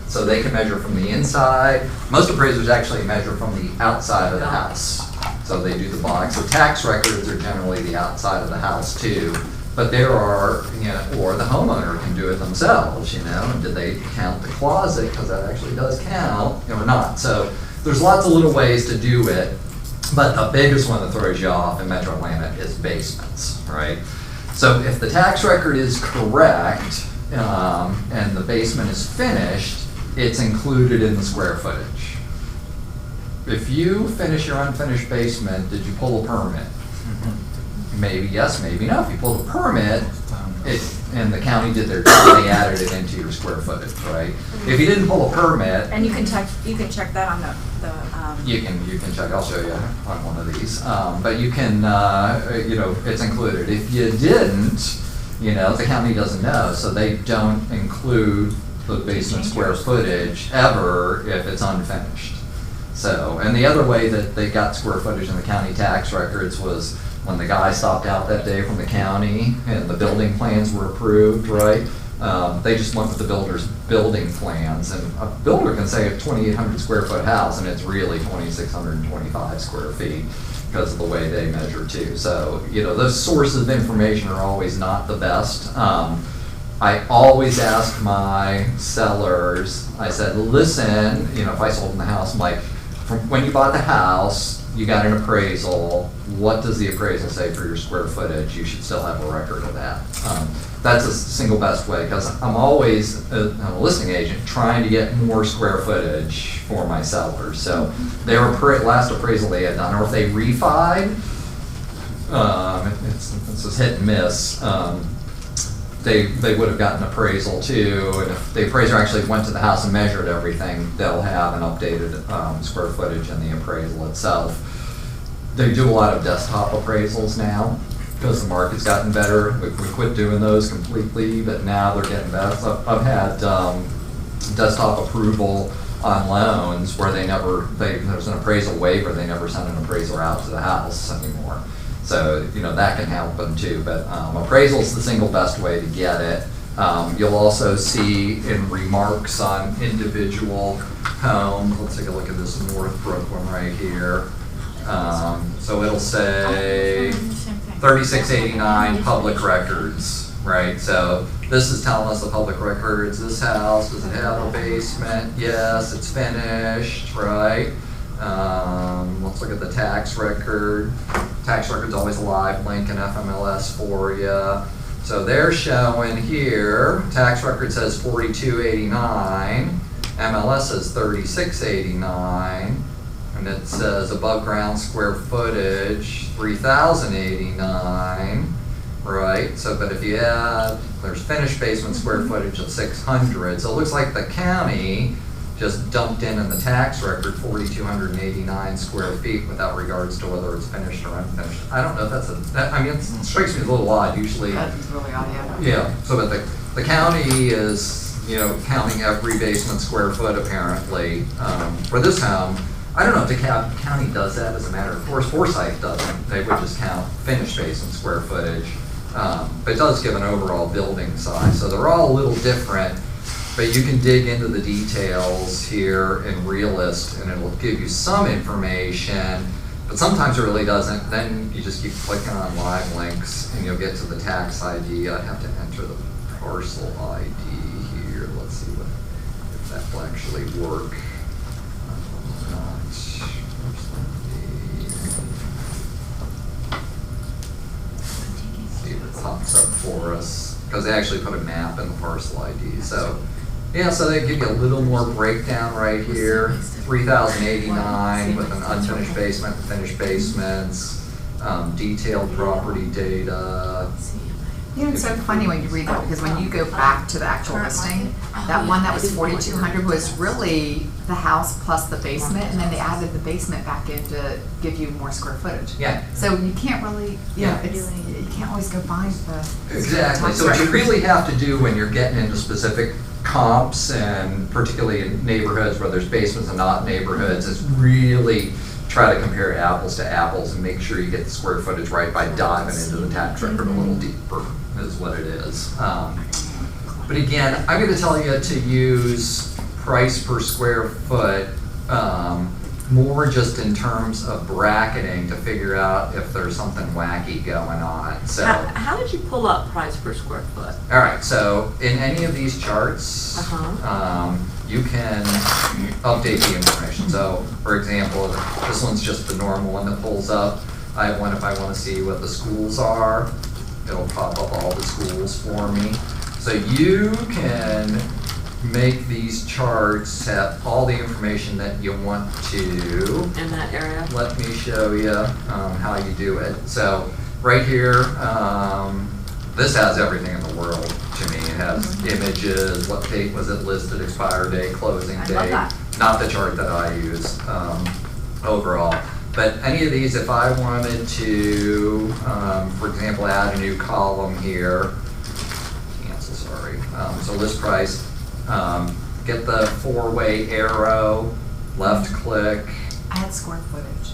[SPEAKER 1] So they can measure from the inside. Most appraisers actually measure from the outside of the house. So they do the box. So tax records are generally the outside of the house too. But there are, or the homeowner can do it themselves, and did they count the closet? Because that actually does count, or not. So there's lots of little ways to do it. But the biggest one that throws you off in Metro Atlanta is basements, right? So if the tax record is correct and the basement is finished, it's included in the square footage. If you finish your unfinished basement, did you pull a permit? Maybe yes, maybe no. If you pulled a permit, and the county did their job, they added it into your square footage, right? If you didn't pull a permit,
[SPEAKER 3] And you can check that on the
[SPEAKER 1] you can check. I'll show you on one of these. But you can, it's included. If you didn't, the county doesn't know, so they don't include the basement square footage ever if it's unfinished. So, and the other way that they got square footage in the county tax records was when the guy stopped out that day from the county and the building plans were approved, right? They just went with the builder's building plans, and a builder can say a 2,800 square foot house and it's really 2,625 square feet because of the way they measure too. So, those sources of information are always not the best. I always ask my sellers, I said, listen, if I sold in the house, I'm like, from when you bought the house, you got an appraisal. What does the appraisal say for your square footage? You should still have a record of that. That's the single best way, because I'm always, I'm a listing agent, trying to get more square footage for my sellers. So their last appraisal they had done, or if they refied, it's just hit and miss. They would have gotten appraisal too, and if the appraiser actually went to the house and measured everything, they'll have an updated square footage in the appraisal itself. They do a lot of desktop appraisals now, because the market's gotten better. We quit doing those completely, but now they're getting better. So I've had desktop approval on loans where there's an appraisal waiver, they never send an appraiser out to the house anymore. So, that can help them too, but appraisal's the single best way to get it. You'll also see in remarks on individual homes, let's take a look at this Northbrook one right here. So it'll say 3689 public records, right? So this is telling us the public records. This house, does it have a basement? Yes, it's finished, right? Let's look at the tax record. Tax record's always alive, link and FMLS for you. So they're showing here, tax record says 4289, MLS says 3689, and it says above ground square footage 3089, right? So, but if you add, there's finished basement square footage of 600, so it looks like the county just dumped in the tax record 4,289 square feet without regards to whether it's finished or unfinished. I don't know if that's it strikes me as a little odd. Usually,
[SPEAKER 6] That's really odd, yeah.
[SPEAKER 1] yeah. So, but the county is, counting every basement square foot apparently. For this home, I don't know if the county does that as a matter of course. Forsyth doesn't. They would just count finished basement square footage. But it does give an overall building size. So they're all a little different. But you can dig into the details here in Realist and it'll give you some information, but sometimes it really doesn't. Then you just keep clicking on live links and you'll get to the tax ID. I have to enter the parcel ID here. Let's see if that will actually work. See if it pops up for us, because they actually put a map in the parcel ID. So. Yeah, so they give you a little more breakdown right here, 3,089 with an unfinished basement, finished basements, detailed property data.
[SPEAKER 7] It's so funny when you read that, because when you go back to the actual listing, that one that was 4,200 was really the house plus the basement, and then they added the basement back in to give you more square footage.
[SPEAKER 1] Yeah.
[SPEAKER 7] So you can't really, you can't always go find the.
[SPEAKER 1] Exactly. So what you really have to do when you're getting into specific comps, and particularly in neighborhoods where there's basements and not neighborhoods, is really try to compare apples to apples and make sure you get the square footage right by diving into the tax record a little deeper, is what it is. But again, I'm going to tell you to use price per square foot more just in terms of bracketing to figure out if there's something wacky going on. So
[SPEAKER 2] How did you pull up price per square foot?
[SPEAKER 1] all right, so in any of these charts, you can update the information. So, for example, this one's just the normal one that pulls up. I have one if I want to see what the schools are. It'll pop up all the schools for me. So you can make these charts have all the information that you want to.
[SPEAKER 2] In that area?
[SPEAKER 1] Let me show you how you do it. So right here, this has everything in the world to me. It has images, what date was it listed, expire date, closing date.
[SPEAKER 7] love that.
[SPEAKER 1] Not the chart that I use overall. But any of these, if I wanted to, for example, add a new column here, cancel, sorry. So list price, get the four-way arrow, left click,
[SPEAKER 7] Add square footage.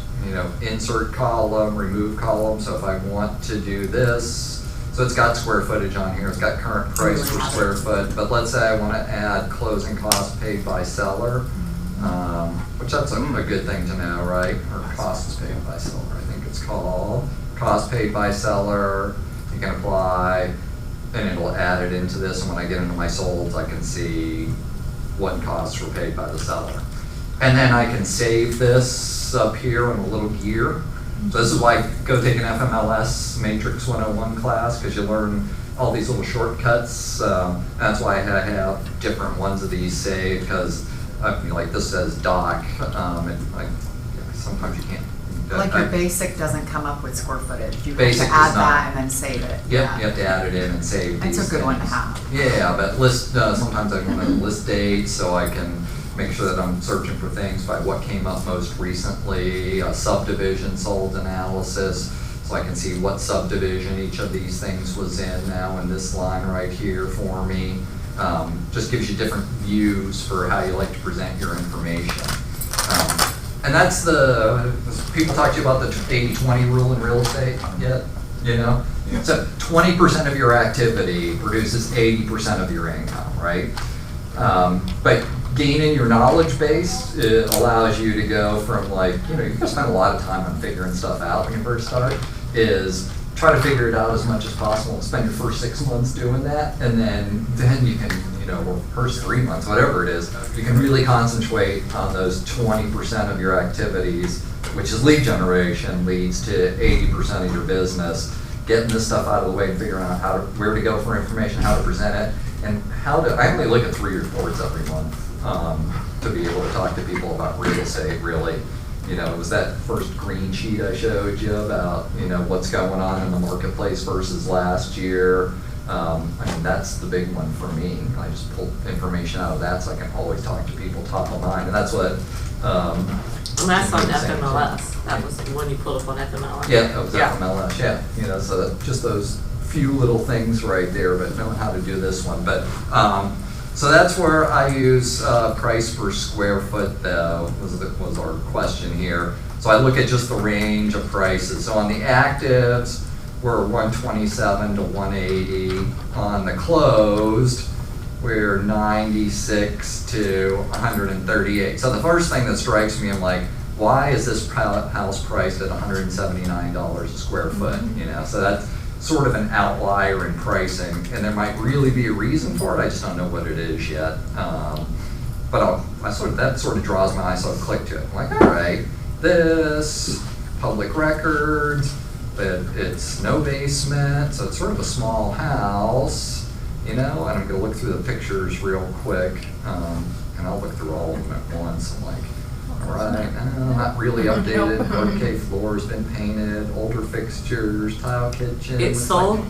[SPEAKER 1] insert column, remove column. So if I want to do this, so it's got square footage on here, it's got current price per square foot, but let's say I want to add closing costs paid by seller, which that's a good thing to know, right? Or costs paid by seller, I think it's called. Cost paid by seller, you can apply, and it'll add it into this, and when I get into my solds, I can see what costs were paid by the seller. And then I can save this up here in a little gear. So this is why go take an FMLS Matrix 101 class, because you learn all these little shortcuts. That's why I have different ones of these saved, because like this says doc, and like sometimes you can't.
[SPEAKER 7] Like your basic doesn't come up with square footage. You have
[SPEAKER 1] Basic
[SPEAKER 7] to
[SPEAKER 1] does
[SPEAKER 7] add
[SPEAKER 1] not.
[SPEAKER 7] that and then save it.
[SPEAKER 1] Yep,
[SPEAKER 7] Yeah.
[SPEAKER 1] you have to add it in and save these
[SPEAKER 7] It's a good one to
[SPEAKER 1] things.
[SPEAKER 7] have.
[SPEAKER 1] Yeah, but sometimes I want to list dates so I can make sure that I'm searching for things by what came up most recently, a subdivision sold analysis, so I can see what subdivision each of these things was in now in this line right here for me. Just gives you different views for how you like to present your information. And that's people talk to you about the 80-20 rule in real estate yet, you know?
[SPEAKER 4] Yeah.
[SPEAKER 1] So 20% of your activity produces 80% of your income, right? But gaining your knowledge base, it allows you to go from like, you can spend a lot of time on figuring stuff out when you first start, is try to figure it out as much as possible and spend your first 6 months doing that, and then you can, or first 3 months, whatever it is, you can really concentrate on those 20% of your activities, which is lead generation, leads to 80% of your business, getting this stuff out of the way and figuring out where to go for information, how to present it, and I only look at 3 reports every month to be able to talk to people about real estate, really. It was that first green sheet I showed you about, what's going on in the marketplace versus last year. That's the big one for me. I just pull information out of that so I can always talk to people top of mind. And that's what...
[SPEAKER 2] And that's on FMLS. That was the one you pulled up on FMLS.
[SPEAKER 1] Yeah, that was FMLS, yeah. So that, just those few little things right there, but knowing how to do this one. But so that's where I use price per square foot, though, was our question here. So I look at just the range of prices. So on the actives, we're 127 to 180. On the closed, we're 96 to 138. So the first thing that strikes me, I'm like, why is this house priced at $179 a square foot? So that's sort of an outlier in pricing, and there might really be a reason for it. I just don't know what it is yet. But that sort of draws my eye, so I click to it. I'm like, all right, this public records, but it's no basement, so it's sort of a small house, and I'm gonna look through the pictures real quick, and I'll look through all of them at once. I'm like, all right, not really updated. Parquet floor's been painted, older fixtures, tile kitchen.
[SPEAKER 2] It's sold?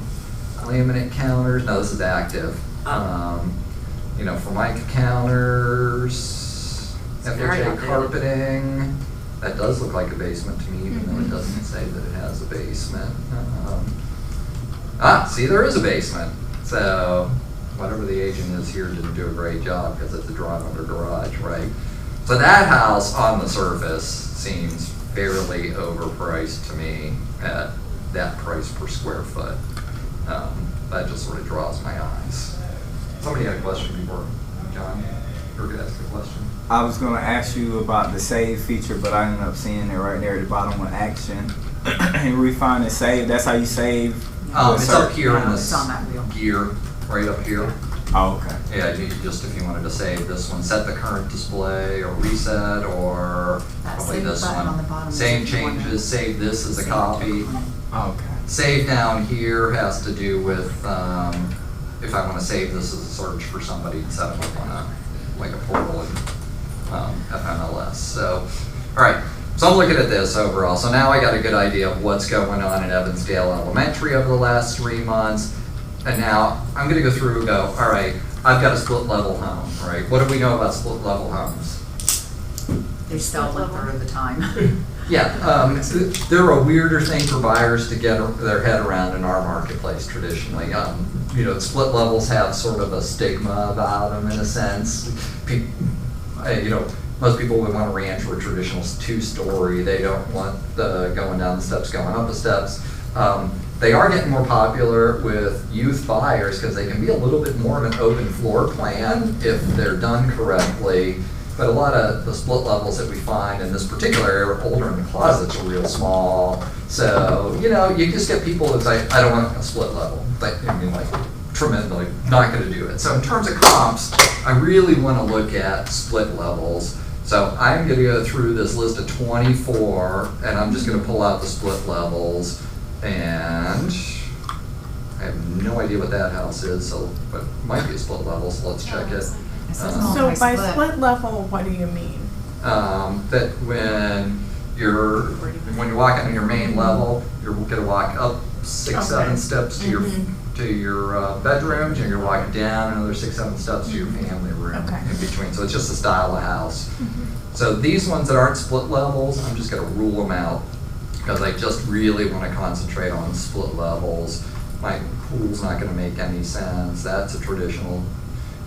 [SPEAKER 1] Laminate counters. No, this is active. Formica counters, FHA carpeting. That does look like a basement to me, even though it doesn't say that it has a basement. See, there is a basement. So whatever the agent is here didn't do a great job, because it's a drawing under garage, right? So that house on the surface seems fairly overpriced to me at that price per square foot. That just sort of draws my eyes. Somebody had a question before, John? You were going to ask a question?
[SPEAKER 4] I was going to ask you about the save feature, but I ended up seeing it right there at the bottom with action. And refine and save, that's how you save?
[SPEAKER 1] It's up here in
[SPEAKER 7] It's on that wheel.
[SPEAKER 1] this gear, right up here.
[SPEAKER 4] Oh, okay.
[SPEAKER 1] Yeah, you just, if you wanted to save this one, set the current display, or reset, or
[SPEAKER 7] That
[SPEAKER 1] probably
[SPEAKER 7] save
[SPEAKER 1] this
[SPEAKER 7] button on the
[SPEAKER 1] one.
[SPEAKER 7] bottom is
[SPEAKER 1] Same
[SPEAKER 7] if you wanna
[SPEAKER 1] changes, save this as a copy.
[SPEAKER 4] Oh, okay.
[SPEAKER 1] Save down here has to do with, if I want to save this as a search for somebody, set them up on a portal in FMLS. So, all right. So I'm looking at this overall. So now I got a good idea of what's going on in Evansdale Elementary over the last 3 months. And now I'm going to go through and go, all right, I've got a split level home, right? What do we know about split level homes?
[SPEAKER 7] They sell one third of the time.
[SPEAKER 1] Yeah, they're a weirder thing for buyers to get their head around in our marketplace traditionally. Split levels have sort of a stigma about them in a sense. Most people would want a ranch or a traditional 2-story. They don't want going down the steps, going up the steps. They are getting more popular with youth buyers because they can be a little bit more of an open floor plan if they're done correctly. But a lot of the split levels that we find in this particular area are older, and the closets are real small. So, you just get people that say, I don't want a split level. Tremendously not going to do it. So in terms of comps, I really want to look at split levels So I'm gonna go through this list of 24, and I'm just gonna pull out the split levels, and I have no idea what that house is, so, but it might be a split level, so let's check it.
[SPEAKER 7] It says
[SPEAKER 9] So
[SPEAKER 7] multi-split.
[SPEAKER 9] by split level, what do you mean?
[SPEAKER 1] That when you walk into your main level, you're gonna walk up 6, 7 steps to your bedrooms, and you're gonna walk down another 6, 7 steps to your family room
[SPEAKER 9] Okay.
[SPEAKER 1] in between. So it's just a style of house. So these ones that aren't split levels, I'm just gonna rule them out because I just really want to concentrate on split levels. My pool's not gonna make any sense. That's a traditional,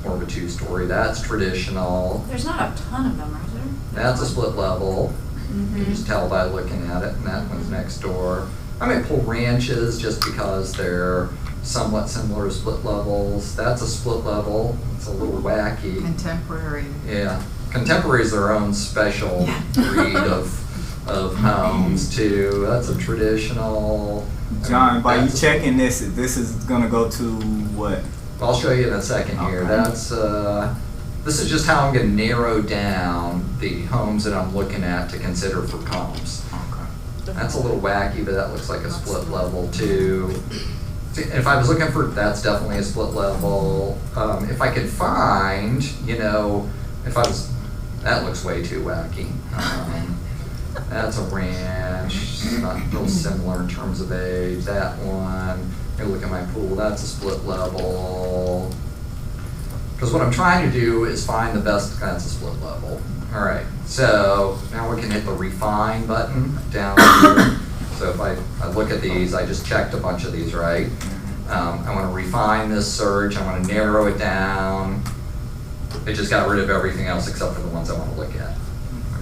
[SPEAKER 1] more of a 2-story. That's traditional.
[SPEAKER 6] There's not a ton of them, are there?
[SPEAKER 1] That's a split level. You can just tell by looking at it, and that one's next door. I might pull ranches just because they're somewhat similar to split levels. That's a split level. It's a little wacky.
[SPEAKER 7] Contemporary.
[SPEAKER 1] Yeah. Contemporary's their own special breed of homes too. That's a traditional.
[SPEAKER 4] John, by you
[SPEAKER 1] That's a-
[SPEAKER 4] checking this is gonna go to what?
[SPEAKER 1] I'll show you in a second here.
[SPEAKER 4] Okay.
[SPEAKER 1] That's, this is just how I'm gonna narrow down the homes that I'm looking at to consider for comps.
[SPEAKER 4] Okay.
[SPEAKER 1] That's a little wacky, but that looks like a split level too. See, if I was looking for, that's definitely a split level. If I could find, that looks way too wacky. That's a ranch, not real similar in terms of age. That one, you look at my pool, that's a split level. Because what I'm trying to do is find the best, that's a split level. All right, so now we can hit the refine button down here. So if I look at these, I just checked a bunch of these, right? I want to refine this search, I want to narrow it down. It just got rid of everything else except for the ones I want to look at,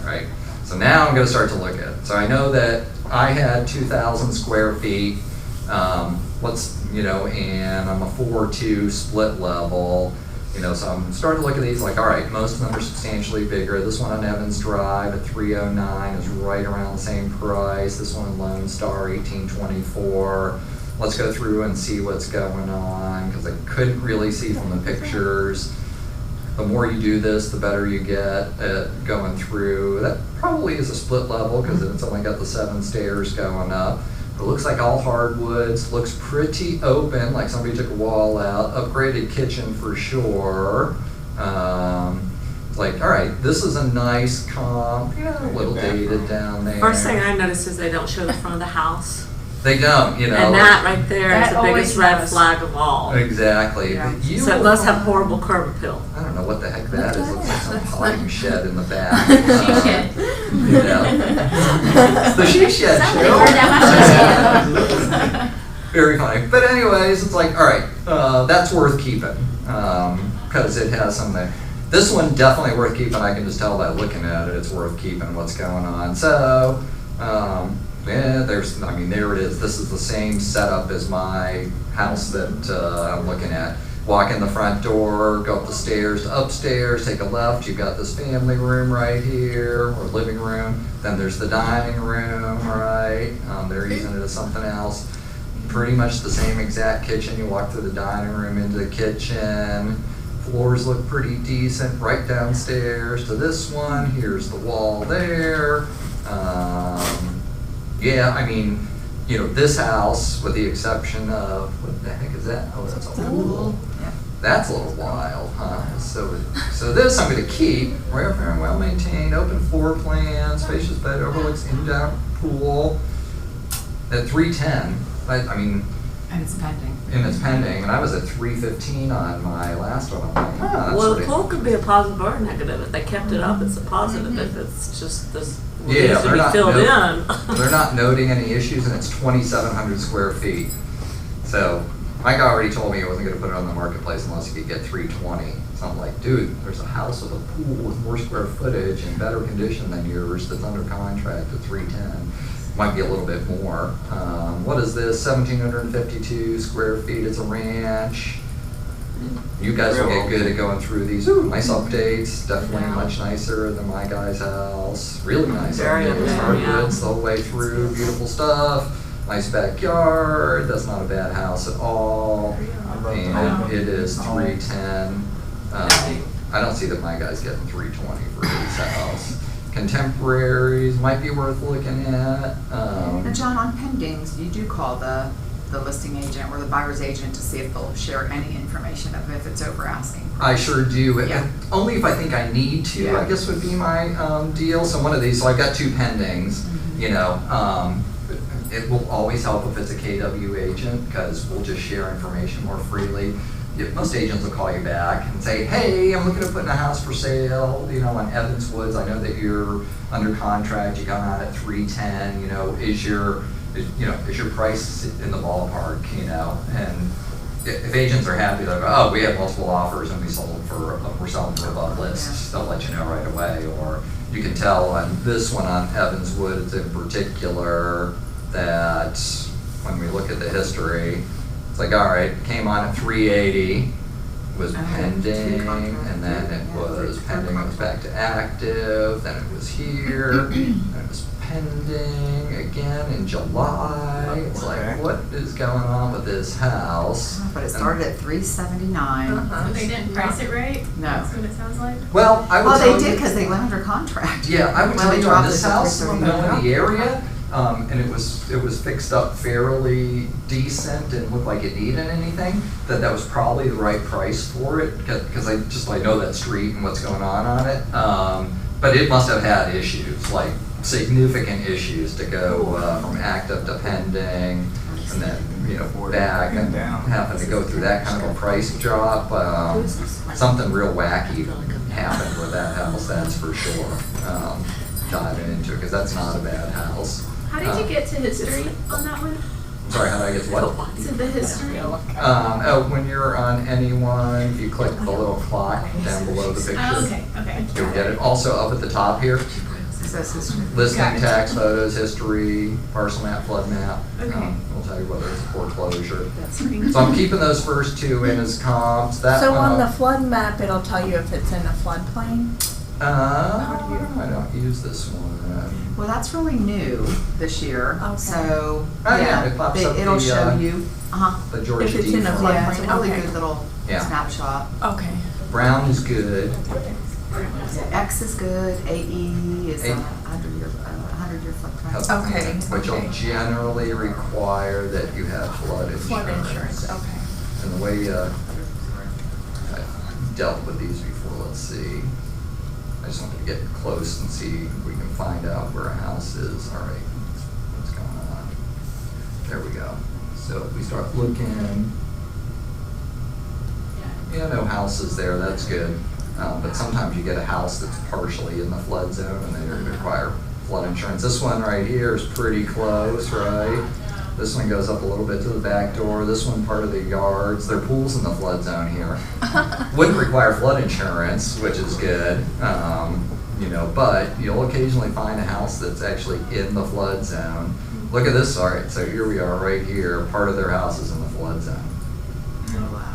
[SPEAKER 1] all right? So now I'm going to start to look at it. So I know that I had 2,000 square feet, and I'm a 4-2 split level. So I'm starting to look at these like, all right, most of them are substantially bigger. This one on Evans Drive at 309 is right around the same price. This one in Lone Star, 1824. Let's go through and see what's going on because I couldn't really see from the pictures. The more you do this, the better you get at going through. That probably is a split level because it's only got the 7 stairs going up. It looks like all hardwoods, looks pretty open, like somebody took a wall out, upgraded kitchen for sure. Like, all right, this is a nice comp, a little dated down there.
[SPEAKER 2] First thing I noticed is they don't show the front of the house.
[SPEAKER 1] They don't,
[SPEAKER 2] And that right there is
[SPEAKER 8] That
[SPEAKER 2] the biggest
[SPEAKER 8] always
[SPEAKER 2] red
[SPEAKER 8] does.
[SPEAKER 2] flag of all.
[SPEAKER 1] Exactly.
[SPEAKER 8] Yeah.
[SPEAKER 1] But you,
[SPEAKER 2] So it must have horrible curb appeal.
[SPEAKER 1] I don't know what the heck that is. Looks like some potting shed in the back.
[SPEAKER 8] She shed.
[SPEAKER 1] It's the she shed.
[SPEAKER 8] Somebody
[SPEAKER 1] Cheryl.
[SPEAKER 8] heard that
[SPEAKER 1] Very funny. But anyways, it's like, all right, that's worth keeping because it has something. This one definitely worth keeping. I can just tell by looking at it, it's worth keeping what's going on. So, there it is. This is the same setup as my house that I'm looking at. Walk in the front door, go up the stairs to upstairs, take a left. You've got this family room right here, or living room. Then there's the dining room, right? They're using it as something else. Pretty much the same exact kitchen. You walk through the dining room into the kitchen. Floors look pretty decent right downstairs to this one. Here's the wall there. This house, with the exception of, what the heck is that? Oh, that's a pool. That's a little wild, huh? So this I'm going to keep. Very well maintained, open floor plan, spacious bed, overlooks in-down pool. At 310,
[SPEAKER 7] And it's pending.
[SPEAKER 1] and it's pending, and I was at 315 on my last one. I'm like, that's
[SPEAKER 2] Well, the
[SPEAKER 1] pretty-
[SPEAKER 2] pool could be a positive or a negative. If they kept it up, it's a positive. If it's just this,
[SPEAKER 1] Yeah,
[SPEAKER 2] needs to
[SPEAKER 1] they're
[SPEAKER 2] be
[SPEAKER 1] not
[SPEAKER 2] filled
[SPEAKER 1] no-
[SPEAKER 2] in.
[SPEAKER 1] They're not noting any issues, and it's 2,700 square feet. So Mike already told me he wasn't going to put it on the marketplace unless he could get 320. So I'm like, dude, there's a house with a pool with more square footage and better condition than yours that's under contract at 310. Might be a little bit more. What is this? 1,752 square feet. It's a ranch. You guys will get good at going through these. Ooh, nice updates. Definitely much nicer than my guy's house. Really nice
[SPEAKER 2] Very
[SPEAKER 1] updates.
[SPEAKER 2] nice,
[SPEAKER 1] Hardwoods
[SPEAKER 2] yeah.
[SPEAKER 1] the whole way through. Beautiful stuff. Nice backyard. That's not a bad house at all. And it is 310. I don't see that my guy's getting 320 for his house. Contemporaries might be worth looking at.
[SPEAKER 7] Now, John, on pendings, you do call the listing agent or the buyer's agent to see if they'll share any information of if it's over asking.
[SPEAKER 1] I sure do.
[SPEAKER 7] Yeah.
[SPEAKER 1] Only if I think I need to,
[SPEAKER 7] Yeah.
[SPEAKER 1] I guess would be my deal. So one of these, so I've got 2 pendings, you know. It will always help if it's a KW agent because we'll just share information more freely. Most agents will call you back and say, hey, I'm looking at putting a house for sale, you know, on Evans Woods. I know that you're under contract, you come out at 310, you know, is your price in the ballpark, you know? And if agents are happy, they'll go, oh, we have multiple offers and we're selling for above list, they'll let you know right away. Or you can tell on this one on Evans Woods in particular that when we look at the history, it's like, all right, came on at 380, was pending, and then it was pending, it was back to active, then it was here, then it was pending again in July. It's like, what is going on with this house?
[SPEAKER 7] But it started at 379.
[SPEAKER 5] So they didn't price it right?
[SPEAKER 7] No.
[SPEAKER 5] That's what it sounds like?
[SPEAKER 1] Well, I would
[SPEAKER 7] Well,
[SPEAKER 1] tell
[SPEAKER 7] they did
[SPEAKER 1] you-
[SPEAKER 7] because they went under contract.
[SPEAKER 1] Yeah, I would
[SPEAKER 7] Well,
[SPEAKER 1] tell
[SPEAKER 7] they
[SPEAKER 1] you on
[SPEAKER 7] dropped
[SPEAKER 1] this
[SPEAKER 7] it to
[SPEAKER 1] house, in
[SPEAKER 7] 339.
[SPEAKER 1] the area, and it was fixed up fairly decent and looked like it needed anything, that was probably the right price for it, because I know that street and what's going on it. But it must have had issues, like significant issues to go from active to pending, and then, you know, back, and having to go through that kind of a price drop. Something real wacky happened with that house, that's for sure. Diving into it, because that's not a bad house.
[SPEAKER 5] How did you get to history on that one?
[SPEAKER 1] Sorry, how did I get to what?
[SPEAKER 5] To the history?
[SPEAKER 1] When you're on anyone, you click the little clock down below the picture.
[SPEAKER 5] Oh, okay.
[SPEAKER 1] You'll get it. Also up at the top here,
[SPEAKER 7] It says history.
[SPEAKER 1] listing,
[SPEAKER 5] Got it.
[SPEAKER 1] tax photos, history, parcel map, flood map.
[SPEAKER 5] Okay.
[SPEAKER 1] We'll tell you whether it's a foreclosure.
[SPEAKER 5] That's pretty.
[SPEAKER 1] So I'm keeping those first 2 in as comps. That
[SPEAKER 9] So
[SPEAKER 1] one
[SPEAKER 9] on the
[SPEAKER 1] I'll-
[SPEAKER 9] flood map, it'll tell you if it's in a floodplain?
[SPEAKER 1] I don't use this one.
[SPEAKER 7] Well, that's really new this year.
[SPEAKER 9] Okay.
[SPEAKER 7] So,
[SPEAKER 1] Oh, yeah, it pops up
[SPEAKER 7] it'll
[SPEAKER 1] the,
[SPEAKER 7] show you.
[SPEAKER 1] The Georgia
[SPEAKER 9] If it's in a
[SPEAKER 1] default.
[SPEAKER 9] flood-
[SPEAKER 7] Yeah, it's a really
[SPEAKER 9] Okay.
[SPEAKER 7] good little
[SPEAKER 1] Yeah.
[SPEAKER 7] snapshot.
[SPEAKER 9] Okay.
[SPEAKER 1] Brown is good.
[SPEAKER 7] X is good, AE is
[SPEAKER 1] A-
[SPEAKER 7] a 100-year floodplain.
[SPEAKER 9] Okay,
[SPEAKER 1] Which will
[SPEAKER 9] okay.
[SPEAKER 1] generally require that you have flood insurance.
[SPEAKER 9] Flood insurance, okay.
[SPEAKER 1] And the way I've dealt with these before, let's see. I just wanted to get close and see if we can find out where a house is. All right, what's going on? There we go. So if we start looking, yeah, no houses there, that's good. But sometimes you get a house that's partially in the flood zone and they require flood insurance. This one right here is pretty close, right? This one goes up a little bit to the back door. This one part of the yards. Their pool's in the flood zone here. Wouldn't require flood insurance, which is good. You know, but you'll occasionally find a house that's actually in the flood zone. Look at this. All right, so here we are right here. Part of their house is in the flood zone.
[SPEAKER 5] Oh, wow.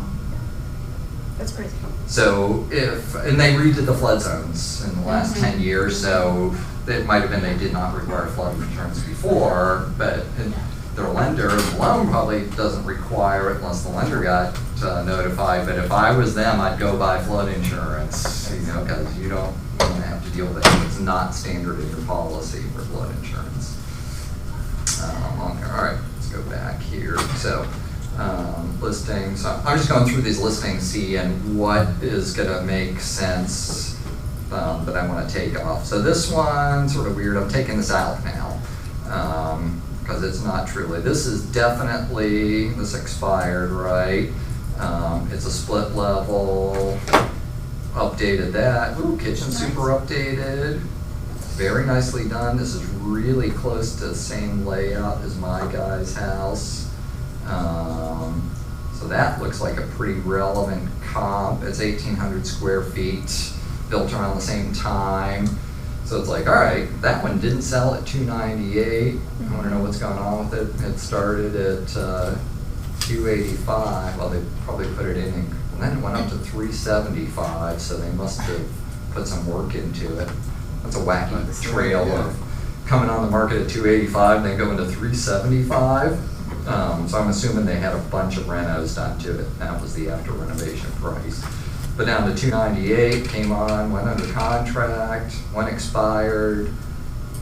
[SPEAKER 5] That's crazy.
[SPEAKER 1] So and they redid the flood zones in the last 10 years, so it might have been they did not require flood insurance before, but their lender, the loan probably doesn't require it unless the lender got notified, but if I was them, I'd go buy flood insurance, you know, because you don't want to have to deal with it. It's not standard in your policy for flood insurance. On there. All right, let's go back here. So listings, I'm just going through these listings, seeing what is gonna make sense that I wanna take off. So this one's sort of weird, I'm taking this out now, because it's not truly, this is definitely, this expired, right? It's a split level, updated that, ooh, kitchen super updated, very nicely done. This is really close to the same layout as my guy's house. So that looks like a pretty relevant comp. It's 1,800 square feet, built around the same time. So it's like, all right, that one didn't sell at $298. I want to know what's going on with it. It started at $285. Well, they probably put it in, and then it went up to $375. So they must have put some work into it. That's a wacky trail of coming on the market at $285 and then going to $375. So I'm assuming they had a bunch of renos done to it. That was the after renovation price. but down to 298, came on, went under contract, one expired.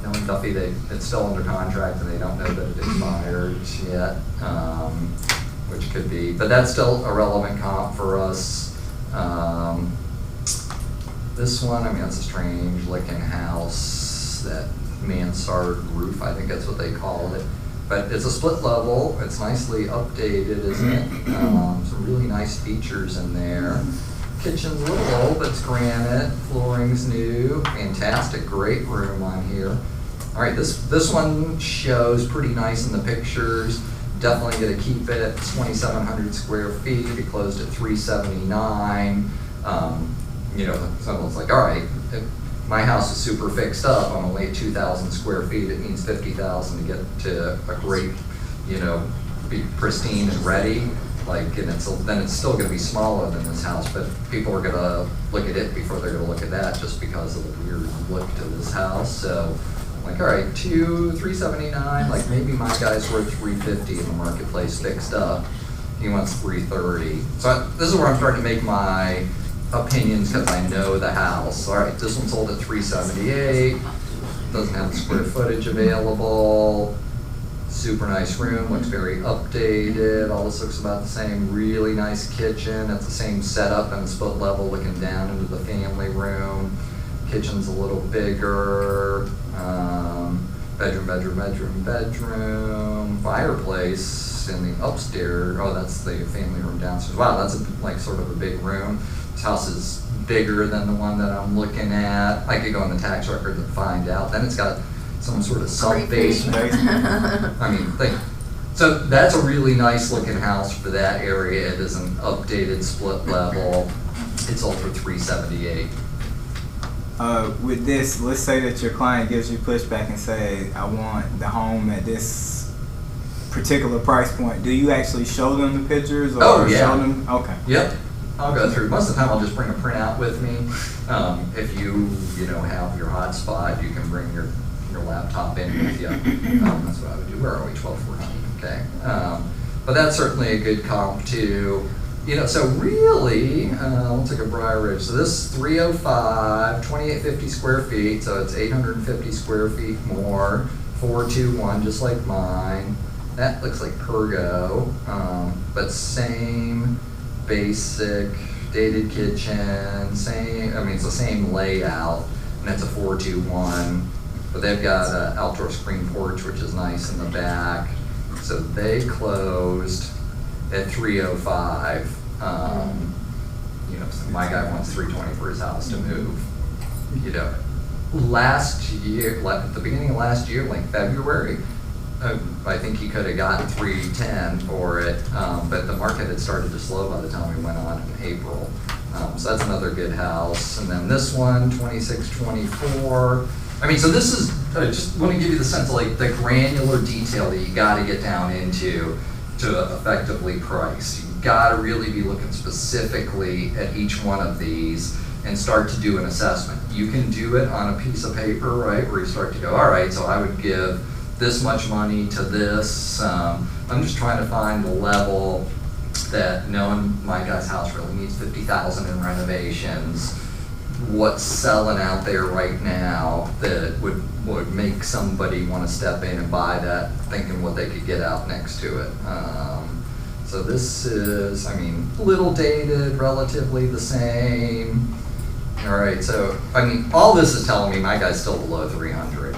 [SPEAKER 1] Knowing Duffy, it's still under contract and they don't know that it expired yet, which could be, but that's still a relevant comp for us. This one, I mean, that's a strange looking house, that mansard roof, I think that's what they call it. But it's a split level, it's nicely updated, isn't it? Some really nice features in there. Kitchen's a little old, but it's granite, flooring's new, fantastic, great room on here. All right, this one shows pretty nice in the pictures. Definitely gonna keep it, it's 2,700 square feet, it closed at 379. You know, someone's like, all right, if my house is super fixed up, I'm only at 2,000 square feet, it means 50,000 to get to a great, you know, be pristine and ready. Like, and then it's still gonna be smaller than this house, but people are gonna look at it before they're gonna look at that just because of the weird look to this house. So, like, all right, 379, like maybe my guy's worth 350 in the marketplace fixed up. He wants 330. So this is where I'm starting to make my opinions because I know the house. All right, this one sold at 378. Doesn't have the square footage available. Super nice room, looks very updated. All this looks about the same. Really nice kitchen. It's the same setup and split level looking down into the family room. Kitchen's a little bigger. Bedroom. Fireplace in the upstairs. Oh, that's the family room downstairs. Wow, that's like sort of a big room. This house is bigger than the one that I'm looking at. I could go on the tax record and find out. Then it's got some sort of sub-basement. I mean, so that's a really nice looking house for that area. It is an updated split level. It's sold for 378.
[SPEAKER 4] With this, let's say that your client gives you pushback and say, I want the home at this particular price point. Do you actually show them the pictures or
[SPEAKER 1] Oh, yeah.
[SPEAKER 4] show them? Okay.
[SPEAKER 1] Yep, I'll go through. Most of the time I'll just bring a printout with me. If you have your hotspot, you can bring your laptop in with you. That's what I would do. Where are we? 1214. Okay. But that's certainly a good comp too. So really, let's look at Briar Ridge. So this 305, 2850 square feet, so it's 850 square feet more, 421, just like mine. That looks like Pergo, but same basic dated kitchen, it's the same layout, and it's a 421. But they've got an outdoor screen porch, which is nice in the back. So they closed at 305. So my guy wants 320 for his house to move. Last year, at the beginning of last year, like February, I think he could have gotten 310 for it, but the market had started to slow by the time we went on in April. So that's another good house. And then this one, 2624. So this is, I just want to give you the sense of like the granular detail that you got to get down into to effectively price. You got to really be looking specifically at each one of these and start to do an assessment. You can do it on a piece of paper, right, where you start to go, all right, so I would give this much money to this. I'm just trying to find the level that, knowing my guy's house really needs 50,000 in renovations, what's selling out there right now that would make somebody want to step in and buy that, thinking what they could get out next to it. So this is, little dated, relatively the same. All right, so, all this is telling me my guy's still below 300,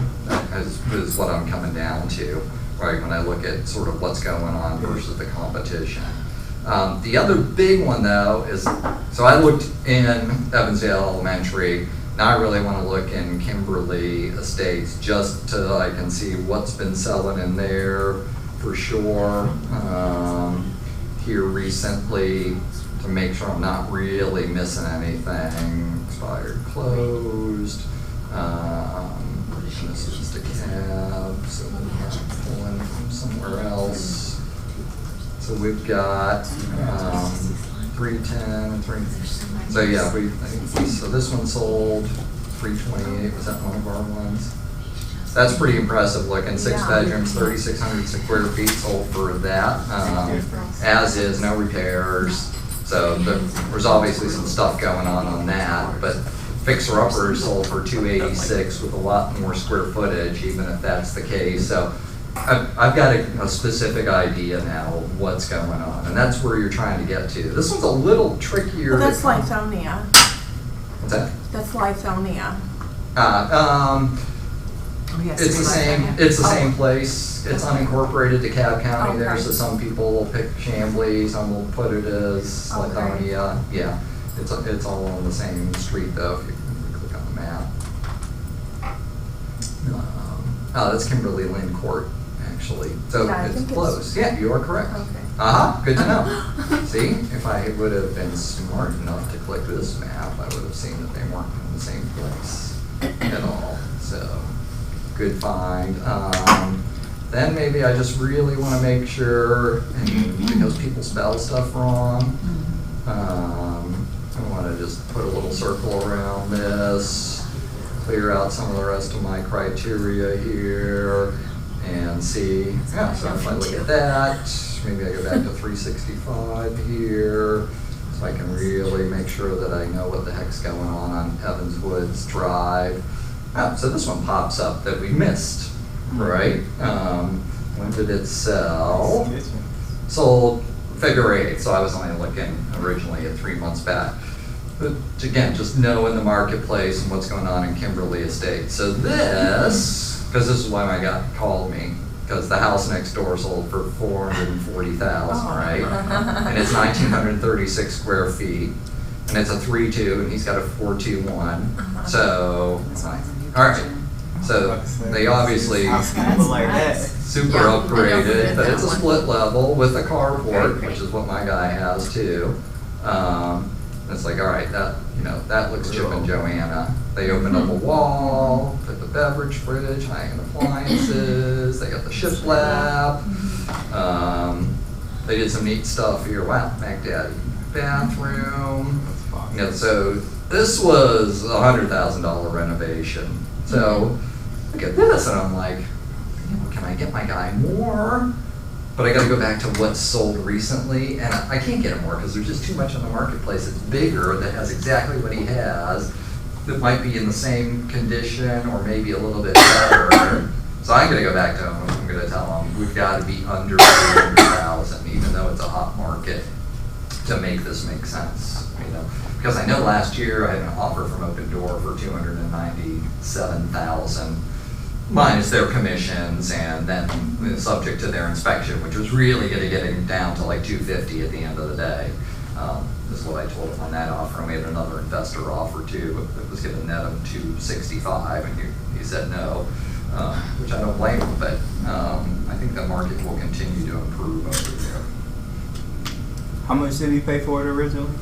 [SPEAKER 1] is what I'm coming down to, right, when I look at sort of what's going on versus the competition. The other big one, though, is, so I looked in Evansdale Elementary. Now I really want to look in Kimberly Estates just so I can see what's been selling in there for sure here recently to make sure I'm not really missing anything. Expired, closed. This is the cab, so we'll have to pull in from somewhere else. So we've got 310, so yeah, so this one sold 328. Was that one of our ones? That's pretty impressive looking. 6 bedrooms, 3,600 square feet sold for that. As is, no repairs. So there's obviously some stuff going on that, but Fixer Upper sold for 286 with a lot more square footage, even if that's the case. So I've got a specific idea now of what's going on, and that's where you're trying to get to. This one's a little trickier.
[SPEAKER 9] Well, that's
[SPEAKER 1] to-
[SPEAKER 9] Lithonia.
[SPEAKER 1] What's that?
[SPEAKER 9] That's Lithonia.
[SPEAKER 7] Oh, yes,
[SPEAKER 1] It's the
[SPEAKER 7] right.
[SPEAKER 1] same, it's the same place. It's unincorporated DeKalb County there,
[SPEAKER 9] Okay.
[SPEAKER 1] so some people will pick Chamblee, some will put it as
[SPEAKER 9] Okay.
[SPEAKER 1] Lithonia. Yeah, it's all on the same street though, if you click on the map. Oh, that's Kimberly Lynn Court, actually. So
[SPEAKER 9] Yeah, I
[SPEAKER 1] it's
[SPEAKER 9] think it's-
[SPEAKER 1] close. Yeah, you are correct.
[SPEAKER 9] Okay.
[SPEAKER 1] Uh-huh, good to know. See, if I would have been smart enough to click this map, I would have seen that they weren't in the same place at all. So, good find. Then maybe I just really want to make sure, and because people spell stuff wrong, I want to just put a little circle around this, clear out some of the rest of my criteria here, and see. Yeah, so if I look at that, maybe I go back to 365 here, so I can really make sure that I know what the heck's going on Evans Woods Drive. Oh, so this one pops up that we missed, right? When did it sell? Sold February 8th, so I was only looking originally at 3 months back. But again, just knowing the marketplace and what's going on in Kimberly Estates. So this, because this is why my guy called me, because the house next door sold for $440,000, right? And it's 1,936 square feet, and it's a 3-2, and he's got a 4-2-1. So, all right. So they obviously
[SPEAKER 4] Like that.
[SPEAKER 1] super
[SPEAKER 8] Yeah, I never
[SPEAKER 1] upgraded,
[SPEAKER 8] did
[SPEAKER 1] but
[SPEAKER 8] that
[SPEAKER 1] it's a
[SPEAKER 8] one.
[SPEAKER 1] split level with a carport,
[SPEAKER 8] Great.
[SPEAKER 1] which is what my guy has too. It's like, all right, that looks Chip and Joanna. They opened up a wall, put the beverage fridge, high-end appliances, they got the shiplap. They did some neat stuff here. Wow, Mac Daddy bathroom. So this was a $100,000 renovation. So look at this, and I'm like, can I get my guy more? But I got to go back to what's sold recently, and I can't get him more because there's just too much on the marketplace. It's bigger, that has exactly what he has, that might be in the same condition or maybe a little bit better. So I'm going to go back to him. I'm going to tell him we've got to be under 300,000, even though it's a hot market, to make this make sense. Because I know last year I had an offer from Open Door for $297,000. Minus their commissions and then subject to their inspection, which was really going to get him down to like $250 at the end of the day. Is what I told him on that offer. And we had another investor offer too that was going to net him $265, and he said no, which I don't blame him. But I think the market will continue to improve over there.
[SPEAKER 4] How much did he pay for it originally?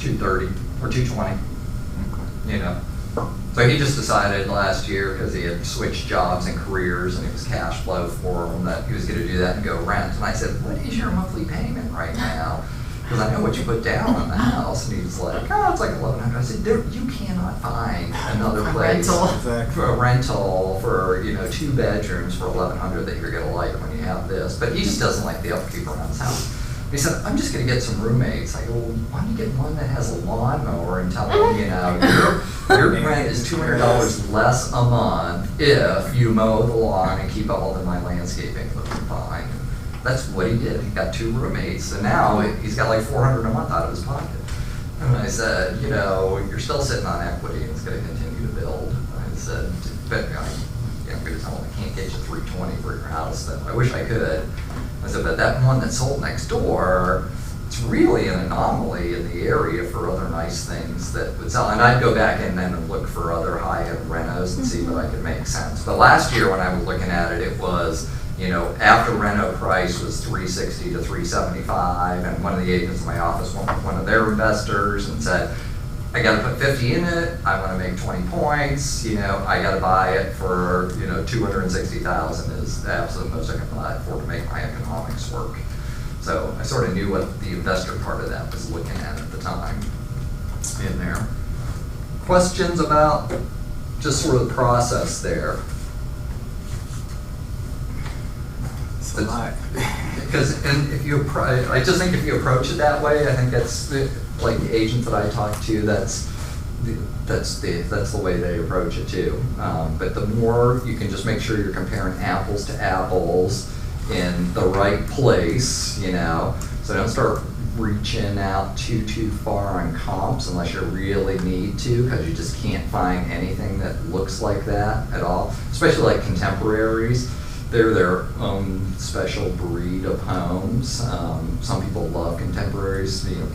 [SPEAKER 1] $230 or $220. So he just decided last year, because he had switched jobs and careers and it was cash flow for him, that he was going to do that and go rent. And I said, what is your monthly payment right now? Because I know what you put down on the house. And he was like, oh, it's like $1,100. I said, dude, you cannot find another place for a rental for 2 bedrooms for $1,100 that you're going to like when you have this. But he just doesn't like the upkeep around his house. He said, I'm just going to get some roommates. I go, well, why don't you get one that has a lawnmower and tell them, your rent is $200 less a month if you mow the lawn and keep all of my landscaping looking fine. That's what he did. He got 2 roommates, and now he's got like $400 a month out of his pocket. And I said, you're still sitting on equity and it's going to continue to build. I said, but I'm going to tell him I can't get you $320 for your house. I wish I could. I said, but that one that sold next door, it's really an anomaly in the area for other nice things that would sell. And I'd go back in then and look for other high-end renos and see what I could make sense. But last year when I was looking at it, it was, after reno price was $360 to $375, and one of the agents in my office went with one of their investors and said, I got to put 50 in it. I want to make 20 points. I got to buy it for $260,000 is the absolute most I can buy it for to make my economics work. So I sort of knew what the investor part of that was looking at the time in there. Questions about just sort of the process there?
[SPEAKER 4] It's a lot.
[SPEAKER 1] because, and if you, I just think if you approach it that way, I think that's, like the agents that I talk to, that's the way they approach it too. But the more you can just make sure you're comparing apples to apples in the right place, you know, so don't start reaching out too far on comps unless you really need to, because you just can't find anything that looks like that at all, especially like contemporaries. They're their own special breed of homes. Some people love contemporaries, you know,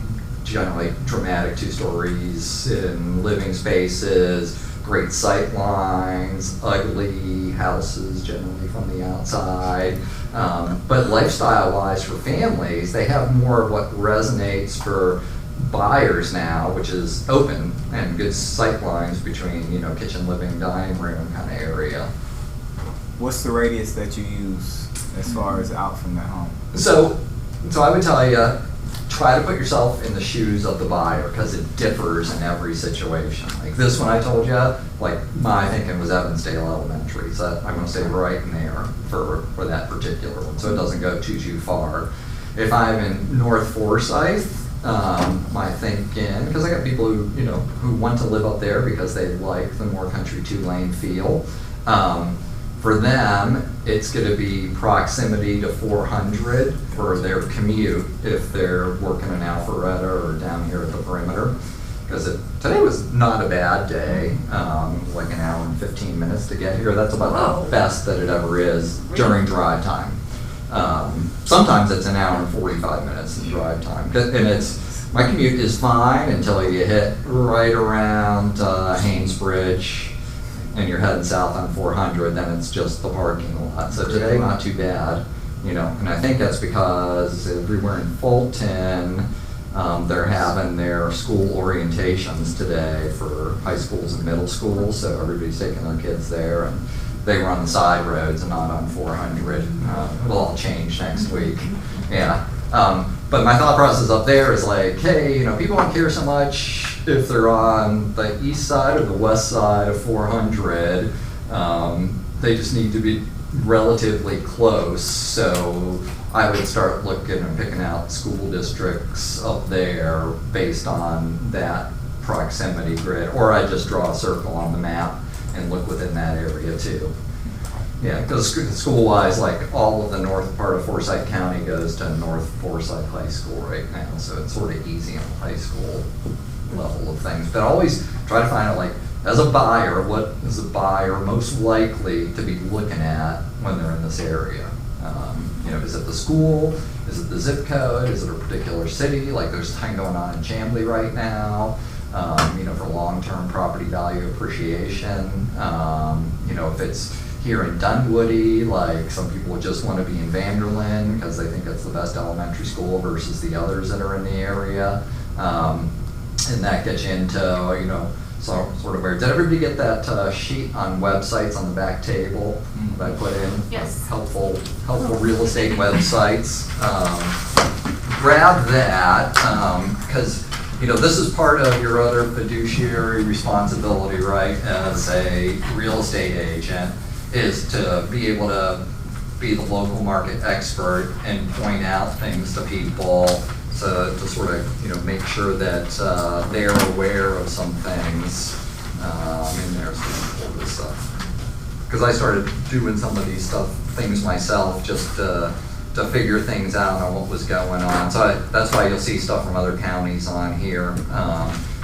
[SPEAKER 1] generally dramatic 2 stories in living spaces, great sight lines, ugly houses generally from the outside. But lifestyle-wise for families, they have more of what resonates for buyers now, which is open and good sight lines between, you know, kitchen, living, dining room kind of area.
[SPEAKER 4] What's the radius that you use as far as out from that home?
[SPEAKER 1] So I would tell you, try to put yourself in the shoes of the buyer, because it differs in every situation. Like this one I told you, like my thinking was Evansdale Elementary, so I'm going to stay right in there for that particular one, so it doesn't go too far. If I'm in North Forsyth, my thinking, because I got people who, you know, who want to live up there because they like the more country 2-lane feel. For them, it's going to be proximity to 400 for their commute if they're working in Alpharetta or down here at the perimeter. Because today was not a bad day, like an hour and 15 minutes to get here. That's about the best that it ever is during drive time. Sometimes it's an hour and 45 minutes in drive time. And my commute is fine until you hit right around Haynesbridge, and you're heading south on 400, then it's just the parking lot. So today, not too bad, you know, and I think that's because everywhere in Fulton, they're having their school orientations today for high schools and middle schools, so everybody's taking their kids there, and they were on the side roads and not on 400. It'll all change next week, yeah. But my thought process up there is like, hey, you know, people don't care so much if they're on the east side or the west side of 400. They just need to be relatively close. So I would start looking and picking out school districts up there based on that proximity grid. Or I just draw a circle on the map and look within that area too. Yeah, because school-wise, like all of the north part of Forsyth County goes to North Forsyth High School right now, so it's sort of easy on the high school level of things. But always try to find out, like, as a buyer, what is the buyer most likely to be looking at when they're in this area? You know, is it the school? Is it the zip code? Is it a particular city? Like there's a thing going on in Chamblee right now. You know, for long-term property value appreciation. You know, if it's here in Dunwoody, like some people just want to be in Vanderlyn because they think it's the best elementary school versus the others that are in the area. And that gets you into, you know, sort of where, did everybody get that sheet on websites on the back table that I put in?
[SPEAKER 8] Yes.
[SPEAKER 1] Helpful real estate websites. Grab that, because you know, this is part of your other fiduciary responsibility, right, as a real estate agent, is to be able to be the local market expert and point out things to people, so to sort of, you know, make sure that they're aware of some things in there. So pull this up, because I started doing some of these things myself just to figure things out on what was going on. So that's why you'll see stuff from other counties on here.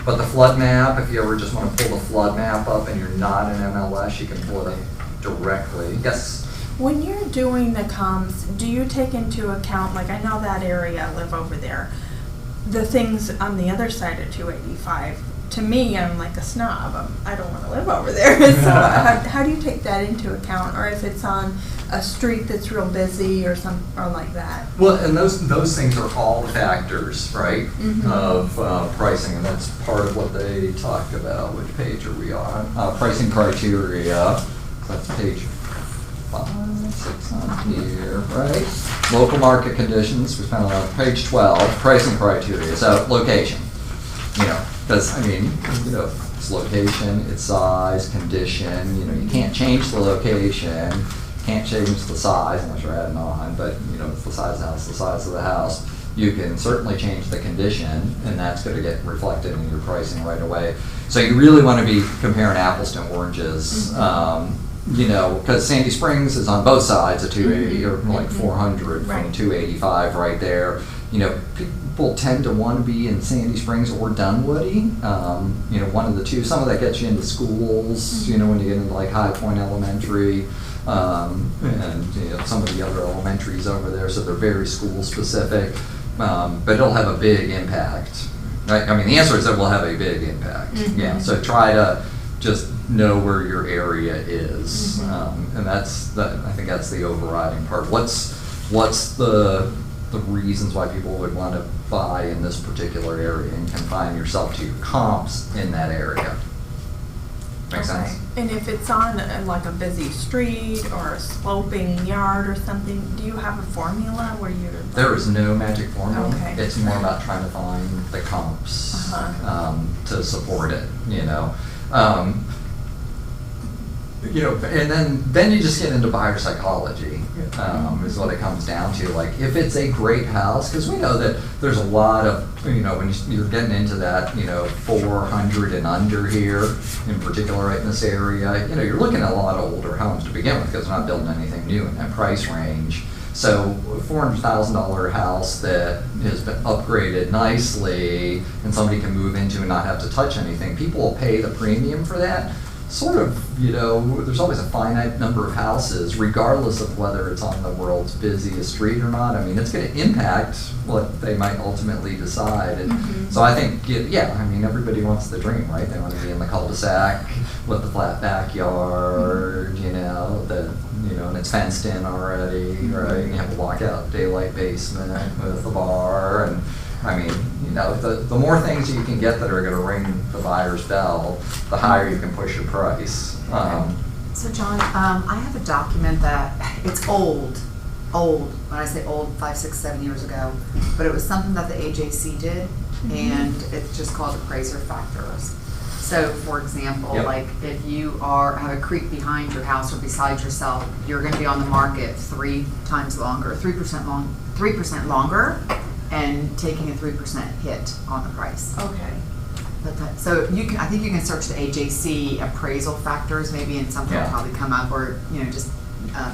[SPEAKER 1] But the flood map, if you ever just want to pull the flood map up and you're not in MLS, you can pull it up directly. Yes?
[SPEAKER 9] When you're doing the comms, do you take into account, like I know that area, I live over there, the things on the other side of 285? To me, I'm like a snob. I don't want to live over there. So how do you take that into account? Or if it's on a street that's real busy or like that?
[SPEAKER 1] Well, and those things are all the factors, right, of pricing, and that's part of what they talk about. Which page are we on? Pricing criteria. That's page 5, 6 on here, right? Local market conditions. We found on page 12. Pricing criteria. So location. You know, because I mean, you know, it's location, it's size, condition. You know, you can't change the location. can't change the size unless you're adding on, but you know, it's the size of the house, the size of the house. You can certainly change the condition, and that's gonna get reflected in your pricing right away. So you really wanna be comparing apples to oranges. You know, because Sandy Springs is on both sides of 280, or like 400 from
[SPEAKER 9] Right.
[SPEAKER 1] 285 right there. You know, people tend to want to be in Sandy Springs or Dunwoody. You know, one of the two. Some of that gets you into schools, you know, when you get into like High Point Elementary, and you know, some of the other elementaries over there, so they're very school specific. But it'll have a big impact. Right? I mean, the answer is it will have a big impact. Yeah, so try to just know where your area is, and I think that's the overriding part. What's the reasons why people would want to buy in this particular area, and confine yourself to your comps in that area. Make sense?
[SPEAKER 9] And if it's on like a busy street or a sloping yard or something, do you have a formula where you're?
[SPEAKER 1] There is no magic formula.
[SPEAKER 9] Okay.
[SPEAKER 1] It's more about trying to find the comps to support it, you know. You know, and then you just get into buyer psychology, is what it comes down to. Like, if it's a great house, because we know that there's a lot of, you know, when you're getting into that, you know, 400 and under here, in particular right in this area, you know, you're looking at a lot of older homes to begin with, because they're not building anything new in that price range. So a $400,000 house that has been upgraded nicely and somebody can move into and not have to touch anything, people will pay the premium for that. Sort of, you know, there's always a finite number of houses, regardless of whether it's on the world's busiest street or not. I mean, it's going to impact what they might ultimately decide. And so I think, yeah, I mean, everybody wants the dream, right? They want to be in the cul-de-sac with the flat backyard, you know, and it's fenced in already, right? And you have a walkout daylight basement with a bar, and I mean, you know, the more things you can get that are going to ring the buyer's bell, the higher you can push your price.
[SPEAKER 7] So John, I have a document that, it's old, when I say old, 5, 6, 7 years ago, but it was something that the AJC did, and it's just called appraiser factors. So for example, like if you have a creek behind your house or beside yourself, you're going to be on the market 3 times longer, 3% longer, and taking a 3% hit on the price.
[SPEAKER 9] Okay.
[SPEAKER 7] So I think you can search the AJC appraisal factors maybe, and something will probably come up, or you know, just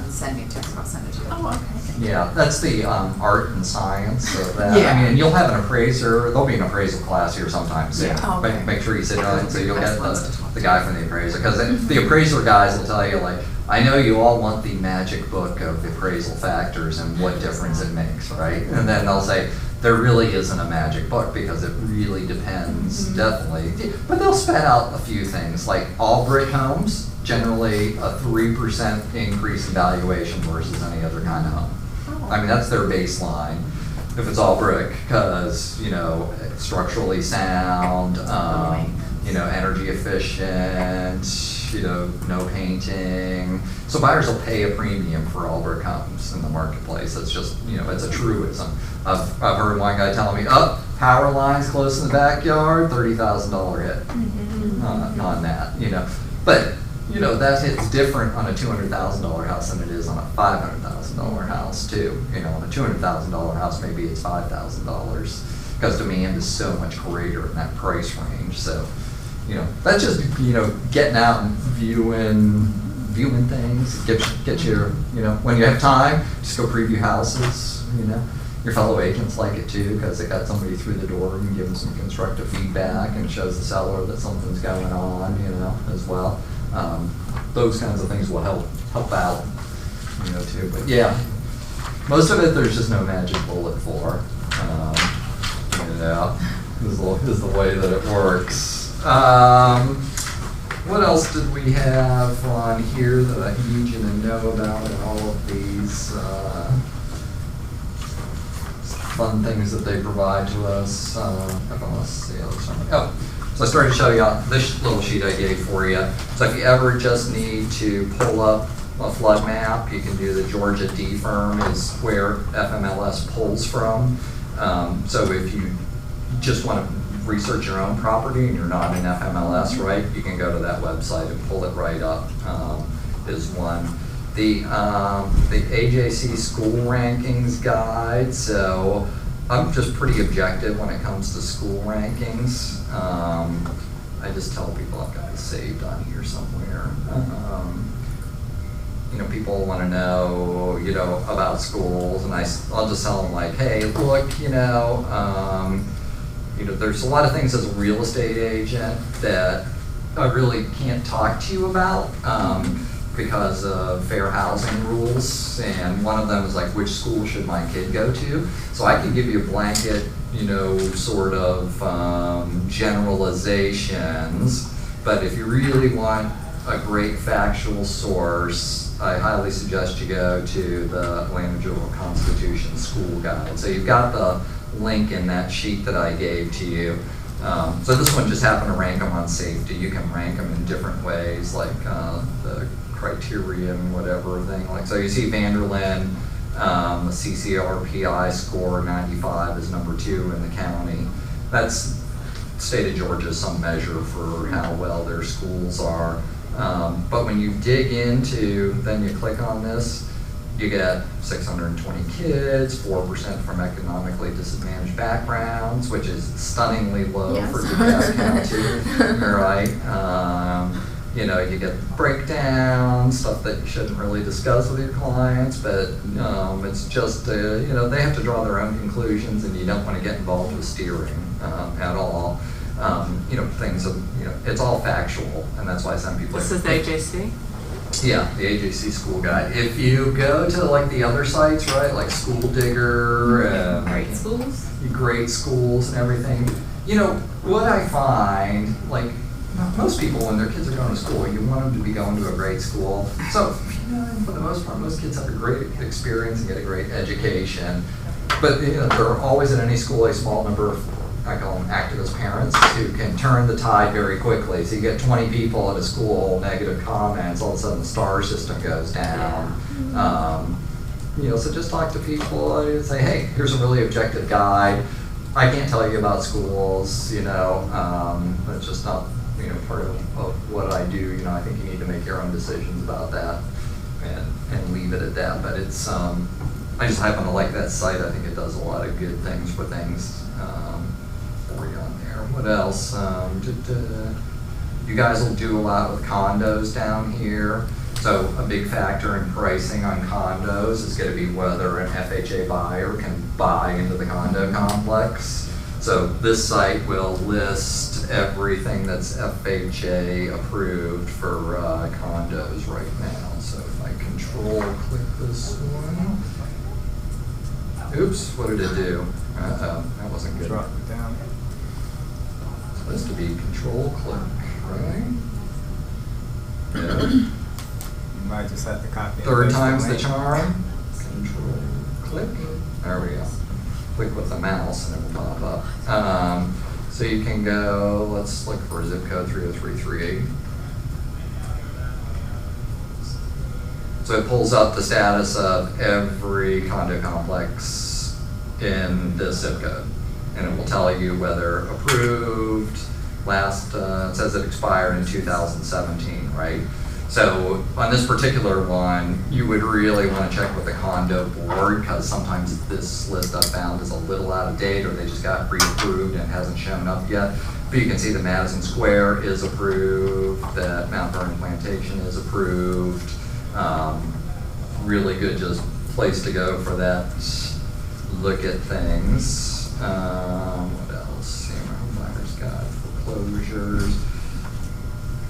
[SPEAKER 7] send me a text. I'll send it to you.
[SPEAKER 9] Oh, okay.
[SPEAKER 1] Yeah, that's the art and science of that.
[SPEAKER 7] Yeah.
[SPEAKER 1] I mean, and you'll have an appraiser. There'll be an appraisal class here sometime soon.
[SPEAKER 7] Yeah.
[SPEAKER 9] Oh, okay.
[SPEAKER 1] Make sure you sit down, so you'll get the guy from the appraiser, because the appraiser guys will tell you, like, I know you all want the magic book of the appraisal factors and what difference it makes, right? And then they'll say, there really isn't a magic book, because it really depends, definitely. But they'll spell out a few things, like all brick homes, generally a 3% increase in valuation versus any other kind of home. I mean, that's their baseline. If it's all brick, because, you know, structurally sound, you know, energy efficient, you know, no painting. So buyers will pay a premium for all brick homes in the marketplace. It's just, you know, it's a truism. I've heard one guy telling me, power lines close in the backyard, $30,000 hit on that, you know. But, you know, that hits different on a $200,000 house than it is on a $500,000 house too. You know, on a $200,000 house, maybe it's $5,000, because demand is so much greater in that price range. So, you know, that's just, you know, getting out and viewing things, get your, you know, when you have time, just go preview houses, you know. Your fellow agents like it too, because they got somebody through the door and give them some constructive feedback, and it shows the seller that something's going on, you know, as well. Those kinds of things will help out, you know, too. But yeah, most of it there's just no magic bullet for. You know, is the way that it works. What else did we have on here that I need you to know about in all of these fun things that they provide to us? So I started to show you this little sheet I gave for you. So if you ever just need to pull up a flood map, you can do the Georgia DFIRM is where FMLS pulls from. So if you just want to research your own property and you're not in FMLS, right, you can go to that website and pull it right up, is one. the AJC school rankings guide. So I'm just pretty objective when it comes to school rankings. I just tell people I've got it saved on here somewhere. You know, people want to know, you know, about schools, and I'll just tell them like, hey, look, you know, there's a lot of things as a real estate agent that I really can't talk to you about because of fair housing rules, and one of them is like, which school should my kid go to? So I can give you a blanket, you know, sort of generalizations, but if you really want a great factual source, I highly suggest you go to the Atlanta Journal-Constitution School Guide. So you've got the link in that sheet that I gave to you. So this one just happened to rank them on safety. You can rank them in different ways, like the criterion, whatever thing. Like, so you see Vanderlyn, the CCRPI score 95 is number 2 in the county. That's state of Georgia, some measure for how well their schools are. But when you dig into, then you click on this, you get 620 kids, 4% from economically disadvantaged backgrounds, which is stunningly low for DeKalb County, right? You know, you get breakdowns, stuff that you shouldn't really discuss with your clients, but it's just, you know, they have to draw their own conclusions, and you don't want to get involved with steering at all. You know, things of, you know, it's all factual, and that's why some people.
[SPEAKER 8] This is the AJC?
[SPEAKER 1] Yeah, the AJC School Guide. If you go to like the other sites, right, like School Digger and
[SPEAKER 8] Great Schools?
[SPEAKER 1] Great Schools and everything, you know, what I find, like, most people when their kids are going to school, you want them to be going to a great school. So, you know, for the most part, most kids have a great experience and get a great education. But, you know, there are always in any school a small number of, I call them activist parents, who can turn the tide very quickly. So you get 20 people at a school, negative comments, all of a sudden the star system goes down. You know, so just talk to people and say, hey, here's a really objective guide. I can't tell you about schools, you know, it's just not, you know, part of what I do. You know, I think you need to make your own decisions about that and leave it at that. But it's, I just happen to like that site. I think it does a lot of good things for things. For you on there. What else? You guys will do a lot with condos down here. So a big factor in pricing on condos is going to be whether an FHA buyer can buy into the condo complex. So this site will list everything that's FHA approved for condos right now. So if I control click this one. Oops, what did it do? Uh-oh, that wasn't good.
[SPEAKER 4] Drop it down.
[SPEAKER 1] Supposed to be control click, right? Yeah.
[SPEAKER 4] You might just have to copy and
[SPEAKER 1] Third
[SPEAKER 4] paste
[SPEAKER 1] time's the
[SPEAKER 4] link.
[SPEAKER 1] charm. Control click. There we go. Click with the mouse and it will pop up. So you can go, let's look for zip code 30338. So it pulls up the status of every condo complex in this zip code. And it will tell you whether approved, last, it says it expired in 2017, right? So on this particular one, you would really want to check with the condo board, because sometimes this list I found is a little out of date, or they just got pre-approved and hasn't shown up yet. But you can see that Madison Square is approved, that Mount Vernon Plantation is approved. Really good just place to go for that look at things. What else? Homebuyer Guide, foreclosures.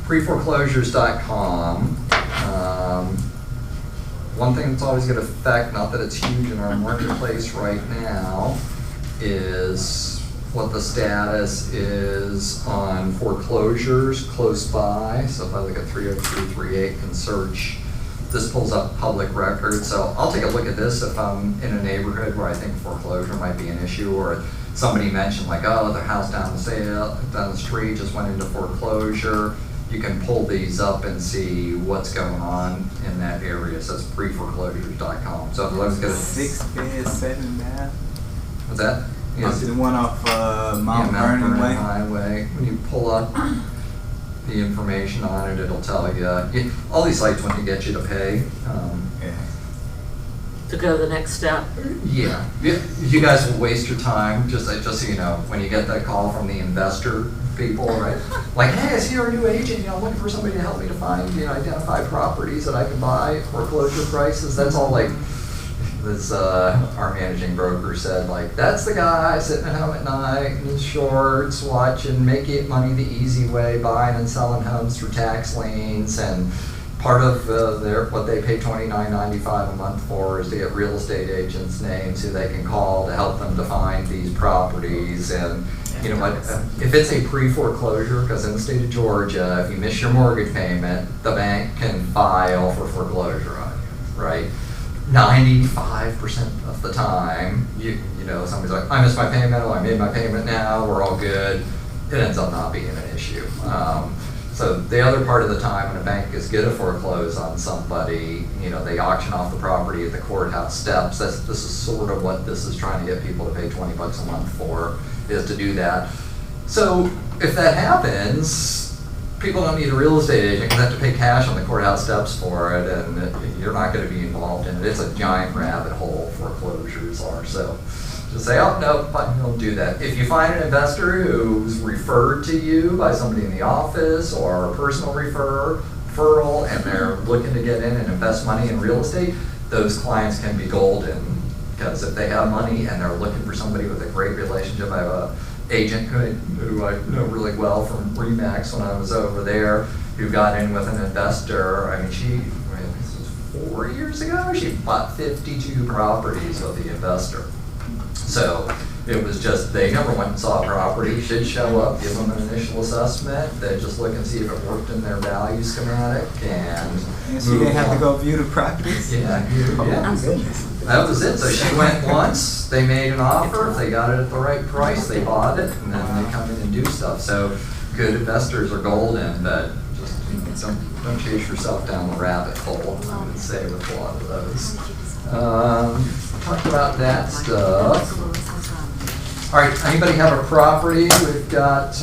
[SPEAKER 1] Preforeclosures.com. One thing that's always going to affect, not that it's huge in our marketplace right now, is what the status is on foreclosures close by. So if I look at 30338 and search, this pulls up public records. So I'll take a look at this if I'm in a neighborhood where I think foreclosure might be an issue, or somebody mentioned like, oh, the house down the street just went into foreclosure. You can pull these up and see what's going on in that area. So it's preforeclosures.com. So if let's get a
[SPEAKER 4] 6 bed, 7 bath.
[SPEAKER 1] What's that?
[SPEAKER 4] Yes. The one off Mount Vernon Way.
[SPEAKER 1] Highway. When you pull up, the information on it, it'll tell you, all these sites want to get you to pay.
[SPEAKER 4] Yeah.
[SPEAKER 2] To go the next step.
[SPEAKER 1] Yeah, you guys will waste your time, just so you know, when you get that call from the investor people, right? Like, hey, I see you're a new agent, you know, I'm looking for somebody to help me to find, you know, identify properties that I can buy at foreclosure prices. That's all like, this, our managing broker said, like, that's the guy sitting at home at night in his shorts, watching, making money the easy way, buying and selling homes through tax liens, and part of what they pay $29.95 a month for is to get real estate agents' names who they can call to help them to find these properties. And you know what? If it's a pre-foreclosure, because in the state of Georgia, if you miss your mortgage payment, the bank can file for foreclosure on you, right? 95% of the time, you know, somebody's like, I missed my payment, or I made my payment now, we're all good. It ends up not being an issue. So the other part of the time when a bank is going to foreclose on somebody, you know, they auction off the property at the courthouse steps. This is sort of what this is trying to get people to pay $20 a month for, is to do that. So if that happens, people don't need a real estate agent because they have to pay cash on the courthouse steps for it, and you're not going to be involved in it. It's a giant rabbit hole, foreclosures are. So just say, oh, no, don't do that. If you find an investor who's referred to you by somebody in the office or a personal referral, and they're looking to get in and invest money in real estate, those clients can be golden. Because if they have money and they're looking for somebody with a great relationship, I have an agent who I know really well from Remax when I was over there, who got in with an investor. I mean, this was 4 years ago, she bought 52 properties with the investor. So it was just, they never went and saw a property. She'd show up, give them an initial assessment, they'd just look and see if it worked in their value schematic, and
[SPEAKER 4] So you didn't have to go view the properties?
[SPEAKER 1] yeah. That was it. So she went once, they made an offer, if they got it at the right price, they bought it, and then they come in and do stuff. So good investors are golden, but just don't chase yourself down the rabbit hole, I would say, with a lot of those. Talked about that stuff. All right, anybody have a property? We've got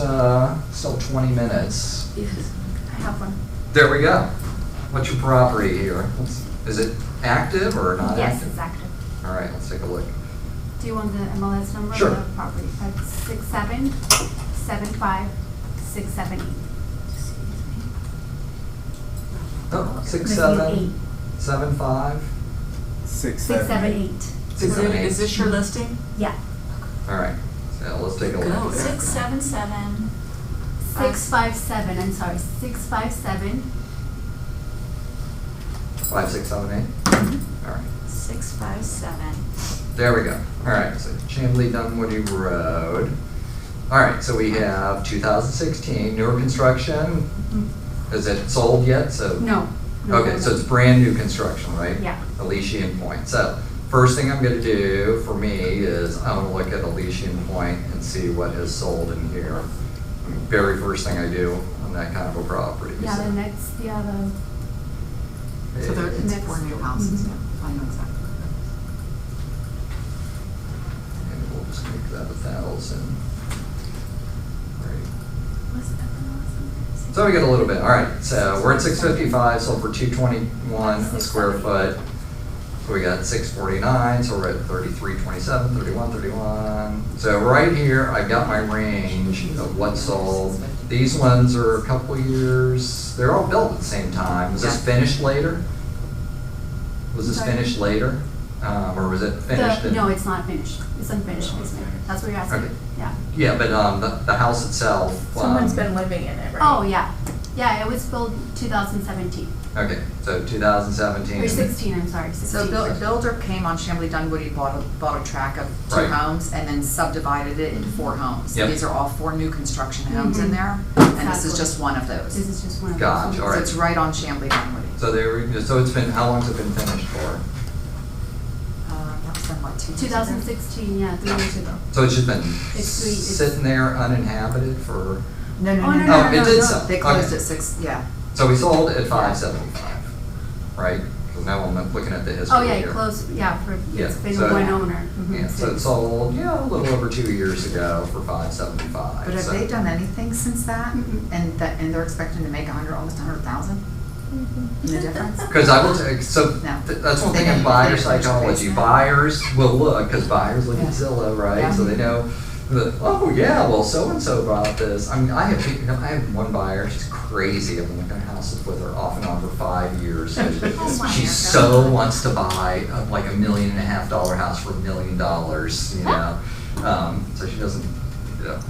[SPEAKER 1] still 20 minutes.
[SPEAKER 5] I have one.
[SPEAKER 1] There we go. What's your property here? Is it active or not
[SPEAKER 5] Yes,
[SPEAKER 1] active?
[SPEAKER 5] it's active.
[SPEAKER 1] All right, let's take a look.
[SPEAKER 5] Do you want the MLS number?
[SPEAKER 1] Sure.
[SPEAKER 5] Of the property? It's 6775-678.
[SPEAKER 1] Oh,
[SPEAKER 5] 8.
[SPEAKER 1] 6775.
[SPEAKER 5] 678.
[SPEAKER 2] Is this your listing?
[SPEAKER 5] Yeah.
[SPEAKER 1] All right, so let's take a look.
[SPEAKER 2] Go.
[SPEAKER 3] 677.
[SPEAKER 5] 657. I'm sorry. 657.
[SPEAKER 1] 5678. All right,
[SPEAKER 3] 657.
[SPEAKER 1] there we go. All right, so Chamblee Dunwoody Road. All right, so we have 2016 newer construction. Is it sold yet? So
[SPEAKER 5] No.
[SPEAKER 1] okay, so it's brand new construction, right?
[SPEAKER 5] Yeah.
[SPEAKER 1] Elysian Point. So first thing I'm going to do for me is I'm going to look at Elysian Point and see what is sold in here. Very first thing I do on that kind of a property.
[SPEAKER 5] Yeah, the next, the other.
[SPEAKER 7] So there, it's
[SPEAKER 5] Next.
[SPEAKER 7] 4 new houses, yeah, I know exactly.
[SPEAKER 1] And we'll just make that 1,000. Right. So we get a little bit. All right, so we're at 655, sold for 221 a square foot. We got 649, so we're at 3327, 3131. So right here, I've got my range of what's sold. These ones are a couple years, they're all built at the same time. Was this
[SPEAKER 7] Yeah.
[SPEAKER 1] finished later? Was this
[SPEAKER 5] Sorry?
[SPEAKER 1] finished later? Or was it finished?
[SPEAKER 5] No, it's not finished. It's unfinished basement. That's what you're asking.
[SPEAKER 1] Okay.
[SPEAKER 5] Yeah.
[SPEAKER 1] Yeah, but the house itself.
[SPEAKER 9] Someone's been living in it, right?
[SPEAKER 5] Oh, yeah. Yeah, it was built 2017.
[SPEAKER 1] Okay, so 2017.
[SPEAKER 5] Or 16, I'm sorry, 16.
[SPEAKER 7] So a builder came on Chamblee Dunwoody, bought a tract of 2
[SPEAKER 1] Right.
[SPEAKER 7] homes, and then subdivided it into 4 homes.
[SPEAKER 1] Yep.
[SPEAKER 7] These are all 4 new construction homes in
[SPEAKER 5] Mhm.
[SPEAKER 7] there, and this is
[SPEAKER 5] Exactly.
[SPEAKER 7] just one of those.
[SPEAKER 5] This is just one of those.
[SPEAKER 1] Gotcha,
[SPEAKER 5] ones.
[SPEAKER 1] all
[SPEAKER 7] So
[SPEAKER 1] right.
[SPEAKER 7] it's right on Chamblee Dunwoody.
[SPEAKER 1] So so it's been, how long's it been finished for?
[SPEAKER 7] That was done, what, 2 years ago?
[SPEAKER 5] 2016, yeah, 3 years ago.
[SPEAKER 1] So it's just been
[SPEAKER 5] It's
[SPEAKER 1] sitting there uninhabited for,
[SPEAKER 7] No, no,
[SPEAKER 5] Oh,
[SPEAKER 7] no,
[SPEAKER 5] no,
[SPEAKER 7] no.
[SPEAKER 1] oh, it did sell.
[SPEAKER 7] They closed
[SPEAKER 1] Okay.
[SPEAKER 7] at 6, yeah.
[SPEAKER 1] So we sold at 575, right? Because now I'm looking at the history
[SPEAKER 10] Oh, yeah,
[SPEAKER 1] here.
[SPEAKER 10] close, yeah,
[SPEAKER 1] Yeah,
[SPEAKER 10] it's been
[SPEAKER 1] so-
[SPEAKER 10] one owner.
[SPEAKER 1] Yeah, so it sold, a little over 2 years ago for $575.
[SPEAKER 7] But have
[SPEAKER 1] so-
[SPEAKER 7] they done anything since that? And they're expecting to make almost 100,000? The difference?
[SPEAKER 1] Because I will take, so
[SPEAKER 7] No.
[SPEAKER 1] that's one
[SPEAKER 7] They
[SPEAKER 1] thing in
[SPEAKER 7] didn't-
[SPEAKER 1] buyer
[SPEAKER 7] they approached the
[SPEAKER 1] psychology.
[SPEAKER 7] basement.
[SPEAKER 1] Buyers will look, because buyers look at
[SPEAKER 7] Yeah.
[SPEAKER 1] Zillow, right?
[SPEAKER 7] Yeah.
[SPEAKER 1] So they know that, oh yeah, well, so-and-so bought this. I mean, I have one buyer, she's crazy. I've been looking at houses with her off and on for 5 years.
[SPEAKER 7] Oh
[SPEAKER 1] She so wants to buy like $1.5 million house for $1 million, you know? So she doesn't,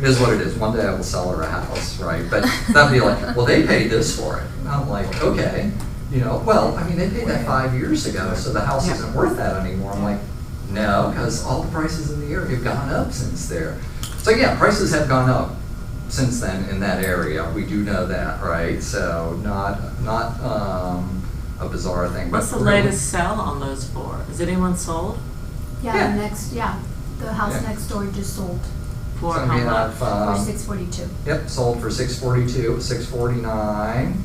[SPEAKER 1] it is what it is. One day I will sell her a house, right? But that'd be like, well, they paid this for it. And I'm like, okay, well, I mean, they paid that 5 years ago, so the house
[SPEAKER 7] Yeah.
[SPEAKER 1] isn't worth that anymore. I'm like, no, because all the prices in the area have gone up since there. So yeah, prices have gone up since then in that area. We do know that, right? So not a bizarre thing.
[SPEAKER 2] What's the
[SPEAKER 1] but really-
[SPEAKER 2] latest sell on those for? Is anyone sold?
[SPEAKER 1] Yeah.
[SPEAKER 10] The house
[SPEAKER 1] Yeah.
[SPEAKER 10] next door just sold
[SPEAKER 2] For
[SPEAKER 1] So
[SPEAKER 2] how
[SPEAKER 1] we
[SPEAKER 2] much?
[SPEAKER 1] have,
[SPEAKER 10] for 642.
[SPEAKER 1] Yep, sold for 642, 649.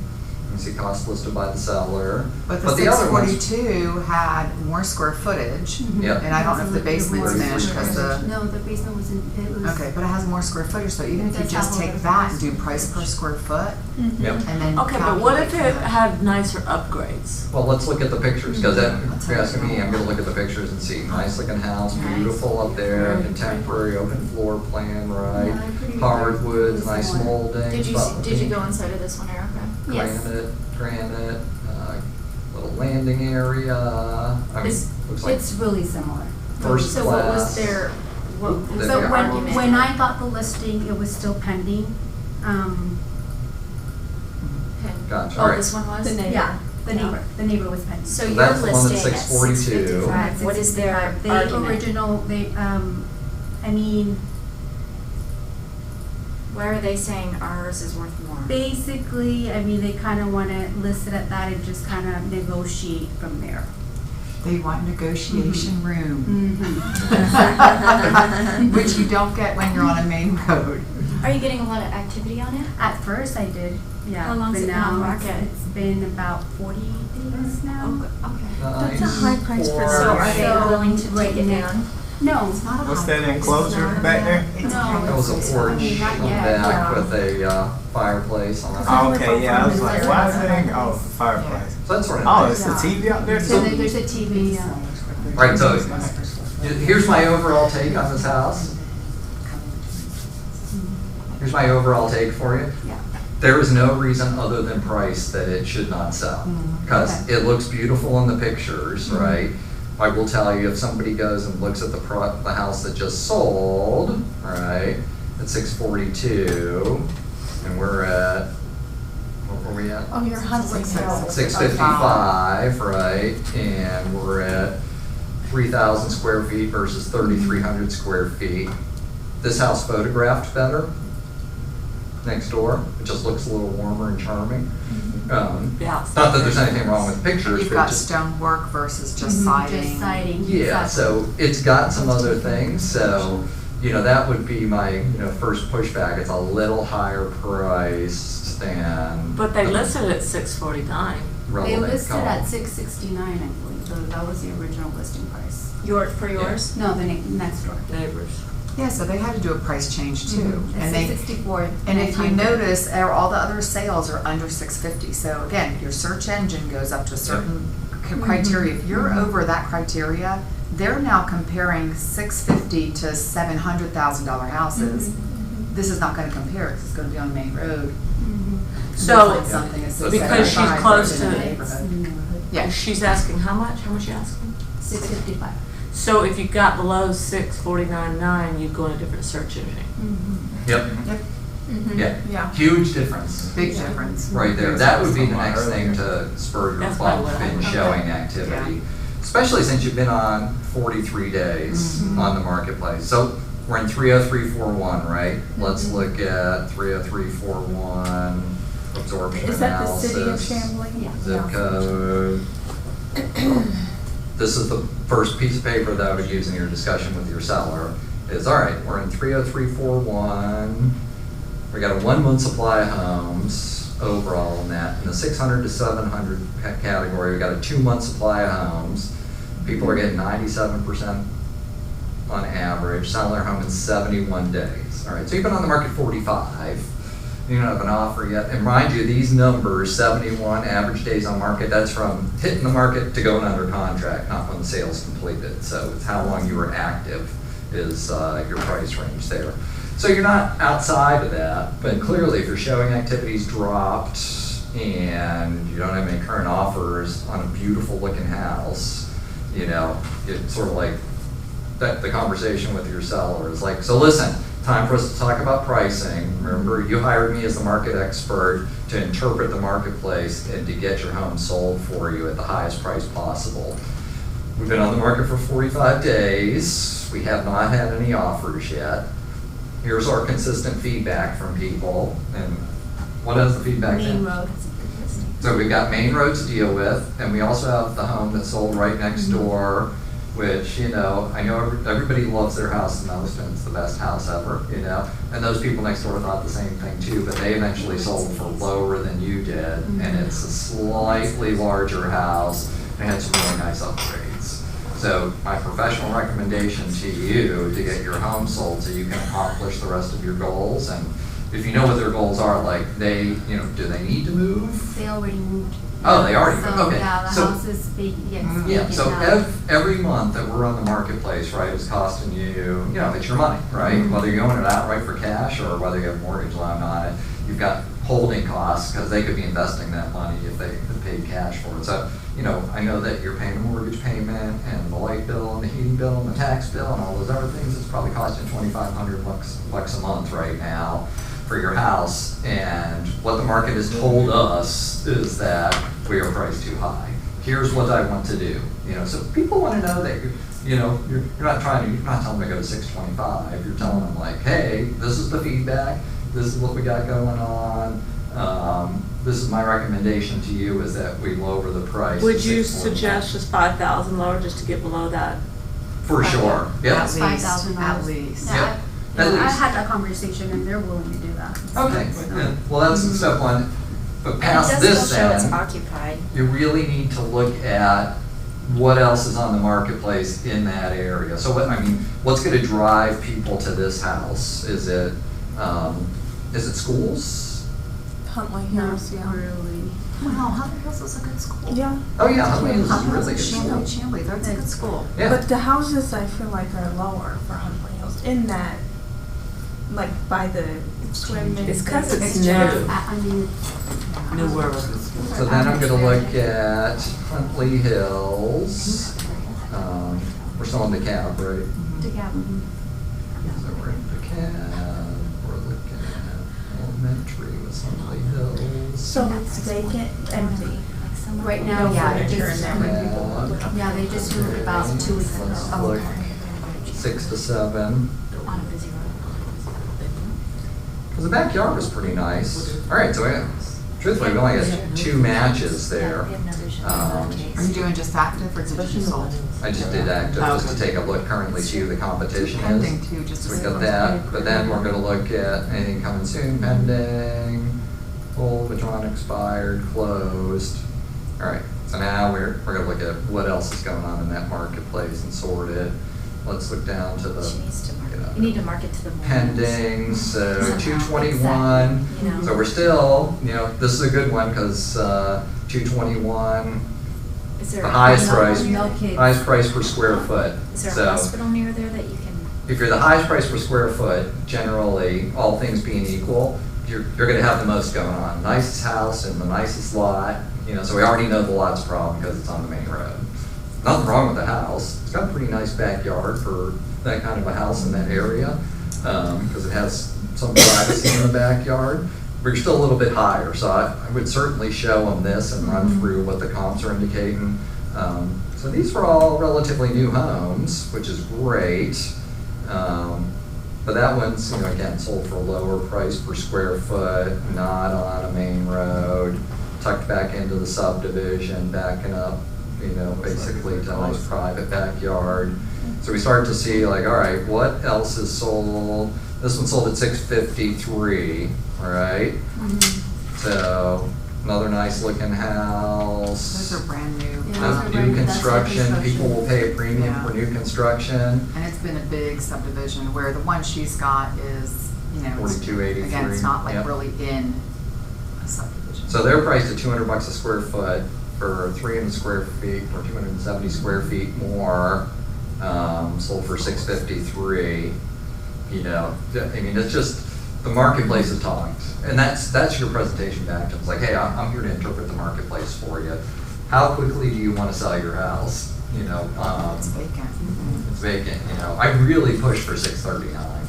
[SPEAKER 1] You see cost listed by the seller.
[SPEAKER 7] But the
[SPEAKER 1] other ones,
[SPEAKER 7] 642 had more square footage.
[SPEAKER 1] Yep.
[SPEAKER 7] And I don't know if the basement's finished because the,
[SPEAKER 10] No, the basement was
[SPEAKER 7] okay, but it has more square footage, so even if you
[SPEAKER 10] That's
[SPEAKER 7] just
[SPEAKER 10] how
[SPEAKER 7] take
[SPEAKER 10] it
[SPEAKER 7] that
[SPEAKER 10] was.
[SPEAKER 7] and do price per square foot,
[SPEAKER 1] Yep.
[SPEAKER 7] and then
[SPEAKER 2] Okay, but what if
[SPEAKER 7] calculate
[SPEAKER 2] it
[SPEAKER 7] that.
[SPEAKER 2] had nicer upgrades?
[SPEAKER 1] Well, let's look at the pictures, because
[SPEAKER 7] That's
[SPEAKER 1] if you're asking me, I'm gonna look at the pictures and see. Nice looking house,
[SPEAKER 10] Nice.
[SPEAKER 1] beautiful up there,
[SPEAKER 2] Very
[SPEAKER 1] contemporary, open floor plan, right?
[SPEAKER 10] Yeah, pretty-
[SPEAKER 1] Hardwoods,
[SPEAKER 10] pretty
[SPEAKER 1] nice
[SPEAKER 10] similar.
[SPEAKER 1] molding.
[SPEAKER 3] Did you go inside of this one, Erica?
[SPEAKER 10] Yes.
[SPEAKER 1] Granite, little landing area. I mean,
[SPEAKER 10] It's,
[SPEAKER 1] looks like
[SPEAKER 10] it's really similar.
[SPEAKER 1] first
[SPEAKER 3] So what was
[SPEAKER 1] class.
[SPEAKER 3] their, what was
[SPEAKER 1] Then
[SPEAKER 10] So
[SPEAKER 3] their
[SPEAKER 1] the
[SPEAKER 3] argument?
[SPEAKER 10] when I got the listing, it was still pending.
[SPEAKER 3] Okay.
[SPEAKER 1] Gotcha,
[SPEAKER 3] Oh,
[SPEAKER 1] alright.
[SPEAKER 3] this one was?
[SPEAKER 10] Yeah, the neighbor was pending.
[SPEAKER 3] So
[SPEAKER 1] So
[SPEAKER 3] you're
[SPEAKER 1] that's the one
[SPEAKER 3] listing
[SPEAKER 1] that's
[SPEAKER 3] at
[SPEAKER 1] 642.
[SPEAKER 3] 655. What is their
[SPEAKER 10] The
[SPEAKER 3] argument?
[SPEAKER 10] original,
[SPEAKER 3] Why are they saying ours is worth more?
[SPEAKER 10] basically, they kind of want to list it at that and just kind of negotiate from there.
[SPEAKER 7] They want negotiation room,
[SPEAKER 10] Mhm.
[SPEAKER 7] which you don't get when you're on a main road.
[SPEAKER 3] Are you getting a lot of activity on it?
[SPEAKER 10] At first I did, yeah.
[SPEAKER 3] How long's
[SPEAKER 10] but
[SPEAKER 3] it been on
[SPEAKER 10] now
[SPEAKER 3] market?
[SPEAKER 10] It's been about 40 days now.
[SPEAKER 3] Okay.
[SPEAKER 1] Nice.
[SPEAKER 9] That's a high price for
[SPEAKER 1] Floor.
[SPEAKER 3] So are they
[SPEAKER 10] So,
[SPEAKER 3] willing to
[SPEAKER 10] right
[SPEAKER 3] take it
[SPEAKER 10] now-
[SPEAKER 3] down?
[SPEAKER 10] No.
[SPEAKER 7] It's not a
[SPEAKER 4] What's
[SPEAKER 7] high
[SPEAKER 4] that
[SPEAKER 7] price.
[SPEAKER 4] enclosure back there?
[SPEAKER 7] It's
[SPEAKER 10] No,
[SPEAKER 7] how
[SPEAKER 1] That was
[SPEAKER 7] it's
[SPEAKER 1] a porch
[SPEAKER 10] not
[SPEAKER 1] on the
[SPEAKER 10] yet,
[SPEAKER 1] back
[SPEAKER 10] yeah.
[SPEAKER 1] with a fireplace on it.
[SPEAKER 4] Oh, okay, yeah, I was like, why is that? Oh, the fireplace.
[SPEAKER 1] So that's sort of
[SPEAKER 4] Oh,
[SPEAKER 1] nice.
[SPEAKER 4] it's a TV out there
[SPEAKER 10] So
[SPEAKER 4] too?
[SPEAKER 10] there's a TV,
[SPEAKER 1] Right, so here's my overall take on this house. Here's my overall take for you.
[SPEAKER 10] Yeah.
[SPEAKER 1] There is no reason other than price that it should not sell. Because
[SPEAKER 10] Okay.
[SPEAKER 1] it looks beautiful in the pictures, right? I will tell you, if somebody goes and looks at the house that just sold, right, at 642, and we're at, what were we at?
[SPEAKER 9] Oh, you're halfway through.
[SPEAKER 1] 655, right, and we're at 3,000 square feet versus 3,300 square feet. This house photographed better next door. It just looks a little warmer and charming.
[SPEAKER 2] Yeah.
[SPEAKER 1] Not that there's anything wrong with the pictures,
[SPEAKER 7] You've
[SPEAKER 1] but
[SPEAKER 7] got
[SPEAKER 1] just,
[SPEAKER 7] stonework versus just
[SPEAKER 10] Mhm,
[SPEAKER 7] siding.
[SPEAKER 10] just siding.
[SPEAKER 1] yeah,
[SPEAKER 10] exactly.
[SPEAKER 1] so it's got some other things, so, that would be my, first pushback. It's a little higher priced than.
[SPEAKER 2] But they
[SPEAKER 1] the
[SPEAKER 2] listed it at 649.
[SPEAKER 10] They
[SPEAKER 1] relevant
[SPEAKER 10] listed
[SPEAKER 1] column.
[SPEAKER 10] at 669, I believe, so that was the original listing price.
[SPEAKER 3] For yours?
[SPEAKER 10] No, the next door.
[SPEAKER 2] Neighbors.
[SPEAKER 7] Yeah, so they had to do a price change too.
[SPEAKER 10] It's
[SPEAKER 7] And they,
[SPEAKER 10] 664.
[SPEAKER 7] and if you
[SPEAKER 10] 900.
[SPEAKER 7] notice, all the other sales are under 650. So again, your search engine goes up to a certain criteria. If you're over that criteria, they're now comparing 650 to $700,000 houses. This is not going to compare because it's going to be on Main Road.
[SPEAKER 2] So,
[SPEAKER 7] It's something that's
[SPEAKER 2] because she's
[SPEAKER 7] 675
[SPEAKER 2] close
[SPEAKER 7] versus in the
[SPEAKER 2] to-
[SPEAKER 7] neighborhood.
[SPEAKER 2] yeah, she's asking how much? How much you asking?
[SPEAKER 10] 655.
[SPEAKER 2] So if you got below 649.9, you'd go in a different search engine.
[SPEAKER 1] Yep,
[SPEAKER 3] Mm-hmm.
[SPEAKER 1] yeah,
[SPEAKER 9] Yeah.
[SPEAKER 1] huge difference.
[SPEAKER 7] Big difference.
[SPEAKER 1] Right there, that would be the next thing to spur your
[SPEAKER 2] That's probably
[SPEAKER 1] bump
[SPEAKER 2] what I
[SPEAKER 1] in
[SPEAKER 2] would-
[SPEAKER 1] showing activity. Especially since you've been on 43 days on the marketplace. So we're in 30341, right? Let's look at 30341, absorption
[SPEAKER 9] Is that the city of
[SPEAKER 1] analysis,
[SPEAKER 9] Chamblee?
[SPEAKER 10] Yeah.
[SPEAKER 1] zip code. This is the first piece of paper that I would use in your discussion with your seller, is, all right, we're in 30341, we got a 1 month supply of homes, overall in that. In the 600 to 700 category, we got a 2-month supply of homes. People are getting 97% on average, selling their home in 71 days. All right, so you've been on the market 45. You don't have an offer yet. And mind you, these numbers, 71 average days on market, that's from hitting the market to going under contract, not when the sale's completed. So it's how long you were active is your price range there. So you're not outside of that, but clearly if your showing activity's dropped and you don't have any current offers on a beautiful looking house, you know, it's sort of like that the conversation with your seller is like, so listen, time for us to talk about pricing. Remember, you hired me as the market expert to interpret the marketplace and to get your home sold for you at the highest price possible. We've been on the market for 45 days. We have not had any offers yet. Here's our consistent feedback from people. And what is the feedback?
[SPEAKER 5] Main road.
[SPEAKER 1] So we've got Main Road to deal with, and we also have the home that's sold right next door, which, you know, I know everybody loves their house the most, and it's the best house ever, you know. And those people next door thought the same thing too, but they eventually sold for lower than you did, and it's a slightly larger house, and had some really nice upgrades. So my professional recommendation to you to get your home sold so you can accomplish the rest of your goals, and if you know what their goals are, like they, you know, do they need to move?
[SPEAKER 10] They already moved.
[SPEAKER 1] Oh, they already moved,
[SPEAKER 10] So,
[SPEAKER 1] okay.
[SPEAKER 10] yeah, the
[SPEAKER 1] So-
[SPEAKER 10] house is big, yes.
[SPEAKER 1] Yeah, so every month that we're on the marketplace, right, is costing you, you know, it's your money, right? Whether you're going it outright for cash or whether you have a mortgage loan on it, you've got holding costs because they could be investing that money if they paid cash for it. So, you know, I know that you're paying a mortgage payment and the light bill and the heating bill and the tax bill and all those other things. It's probably costing $2,500 a month right now for your house. And what the market has told us is that we are priced too high. Here's what I want to do. You know, so people want to know that you're not telling them to go to 625. You're telling them like, hey, this is the feedback. This is what we got going on. This is my recommendation to you is that we lower the price.
[SPEAKER 2] Would
[SPEAKER 1] to
[SPEAKER 2] you
[SPEAKER 1] 645.
[SPEAKER 2] suggest just 5,000 lower just to get below that?
[SPEAKER 1] For sure. Yeah.
[SPEAKER 7] At least,
[SPEAKER 10] $5,000.
[SPEAKER 7] at least.
[SPEAKER 1] Yeah.
[SPEAKER 10] Yeah,
[SPEAKER 1] At
[SPEAKER 10] I
[SPEAKER 1] least.
[SPEAKER 10] had that conversation and they're willing to do that.
[SPEAKER 1] Okay.
[SPEAKER 10] So-
[SPEAKER 1] Yeah. Well, that's step one. But
[SPEAKER 11] And it
[SPEAKER 1] past
[SPEAKER 11] does
[SPEAKER 1] this,
[SPEAKER 11] still show it's
[SPEAKER 1] then,
[SPEAKER 11] occupied.
[SPEAKER 1] you really need to look at what else is on the marketplace in that area. So what, I mean, what's gonna drive people to this house? Is it schools?
[SPEAKER 9] Huntley
[SPEAKER 10] Not
[SPEAKER 9] Hills, yeah.
[SPEAKER 10] really.
[SPEAKER 7] Well, Huntley Hills is a good school.
[SPEAKER 9] Yeah,
[SPEAKER 1] Oh, yeah, Huntley Hills is a
[SPEAKER 7] Huntley
[SPEAKER 1] really good
[SPEAKER 7] Hills,
[SPEAKER 1] school.
[SPEAKER 7] Chamblee, that's a good school.
[SPEAKER 1] Yeah.
[SPEAKER 9] but the houses I feel like are lower for Huntley Hills in that, like by the square meter.
[SPEAKER 2] It's 'cause it's
[SPEAKER 9] It's
[SPEAKER 2] new.
[SPEAKER 9] just-
[SPEAKER 10] I mean,
[SPEAKER 2] Newer.
[SPEAKER 1] So then I'm gonna look at Huntley Hills. We're still in DeKalb, right?
[SPEAKER 10] together.
[SPEAKER 1] So we're in DeKalb, we're looking at elementary with Huntley Hills.
[SPEAKER 9] So it's vacant, empty.
[SPEAKER 10] Right now,
[SPEAKER 9] No
[SPEAKER 10] yeah,
[SPEAKER 9] furniture
[SPEAKER 10] just,
[SPEAKER 9] in there.
[SPEAKER 10] yeah, they just moved about 2 weeks ago.
[SPEAKER 1] Let's look 6 to 7.
[SPEAKER 11] On a busy road.
[SPEAKER 1] Because the backyard was pretty nice. All right, so truthfully, we only got 2 matches there.
[SPEAKER 7] Are you doing just active or did you just sold?
[SPEAKER 1] I just did active just to take a look currently see who the competition
[SPEAKER 7] Pending
[SPEAKER 1] is.
[SPEAKER 7] too, just to
[SPEAKER 1] So we
[SPEAKER 7] see
[SPEAKER 1] got
[SPEAKER 7] what's
[SPEAKER 1] that, but then we're gonna look at anything coming soon, pending, full, withdrawn, expired, closed. All right, so now we're gonna look at what else is going on in that marketplace and sort it. Let's look down to the.
[SPEAKER 11] She needs to market.
[SPEAKER 1] get out
[SPEAKER 11] You need
[SPEAKER 1] of
[SPEAKER 11] to market to the mornings.
[SPEAKER 1] pending, so 221.
[SPEAKER 11] You know.
[SPEAKER 1] So we're still, you know, this is a good one because 221,
[SPEAKER 11] Is there
[SPEAKER 1] the
[SPEAKER 11] a
[SPEAKER 1] highest
[SPEAKER 11] hospital
[SPEAKER 1] price,
[SPEAKER 11] near-
[SPEAKER 1] highest price per square foot.
[SPEAKER 11] Is there a
[SPEAKER 1] So
[SPEAKER 11] hospital near there that you can?
[SPEAKER 1] if you're the highest price per square foot, generally, all things being equal, you're gonna have the most going on. Nicest house and the nicest lot, you know, so we already know the lot's a problem because it's on the main road. Nothing wrong with the house. It's got a pretty nice backyard for that kind of a house in that area, because it has some privacy in the backyard. But you're still a little bit higher, so I would certainly show them this and run through what the comps are indicating. So these were all relatively new homes, which is great. But that one's, you know, again, sold for a lower price per square foot, not on a main road, tucked back into the subdivision, backing up, you know, basically to a nice private backyard. So we start to see like, all right, what else is sold? This one sold at $653, all right? So So, another nice looking house.
[SPEAKER 7] Those are brand new.
[SPEAKER 8] Yeah.
[SPEAKER 1] That's
[SPEAKER 8] Those are
[SPEAKER 1] new
[SPEAKER 8] brand- that's new
[SPEAKER 1] construction,
[SPEAKER 8] construction.
[SPEAKER 1] people will pay a premium
[SPEAKER 7] Yeah.
[SPEAKER 1] for new construction.
[SPEAKER 7] And it's been a big subdivision where the one she's got is, you know, it's-
[SPEAKER 1] 4283,
[SPEAKER 7] again, it's not like
[SPEAKER 1] yep.
[SPEAKER 7] really in a subdivision.
[SPEAKER 1] So they're priced at $200 a square foot for 300 square feet or 270 square feet more, sold for $653. You know, I mean, it's just, the marketplace has talked. And that's your presentation back to them. It's like, hey, I'm here to interpret the marketplace for you. How quickly do you want to sell your house? You know,
[SPEAKER 7] It's vacant.
[SPEAKER 1] it's vacant, you know. I really pushed for 639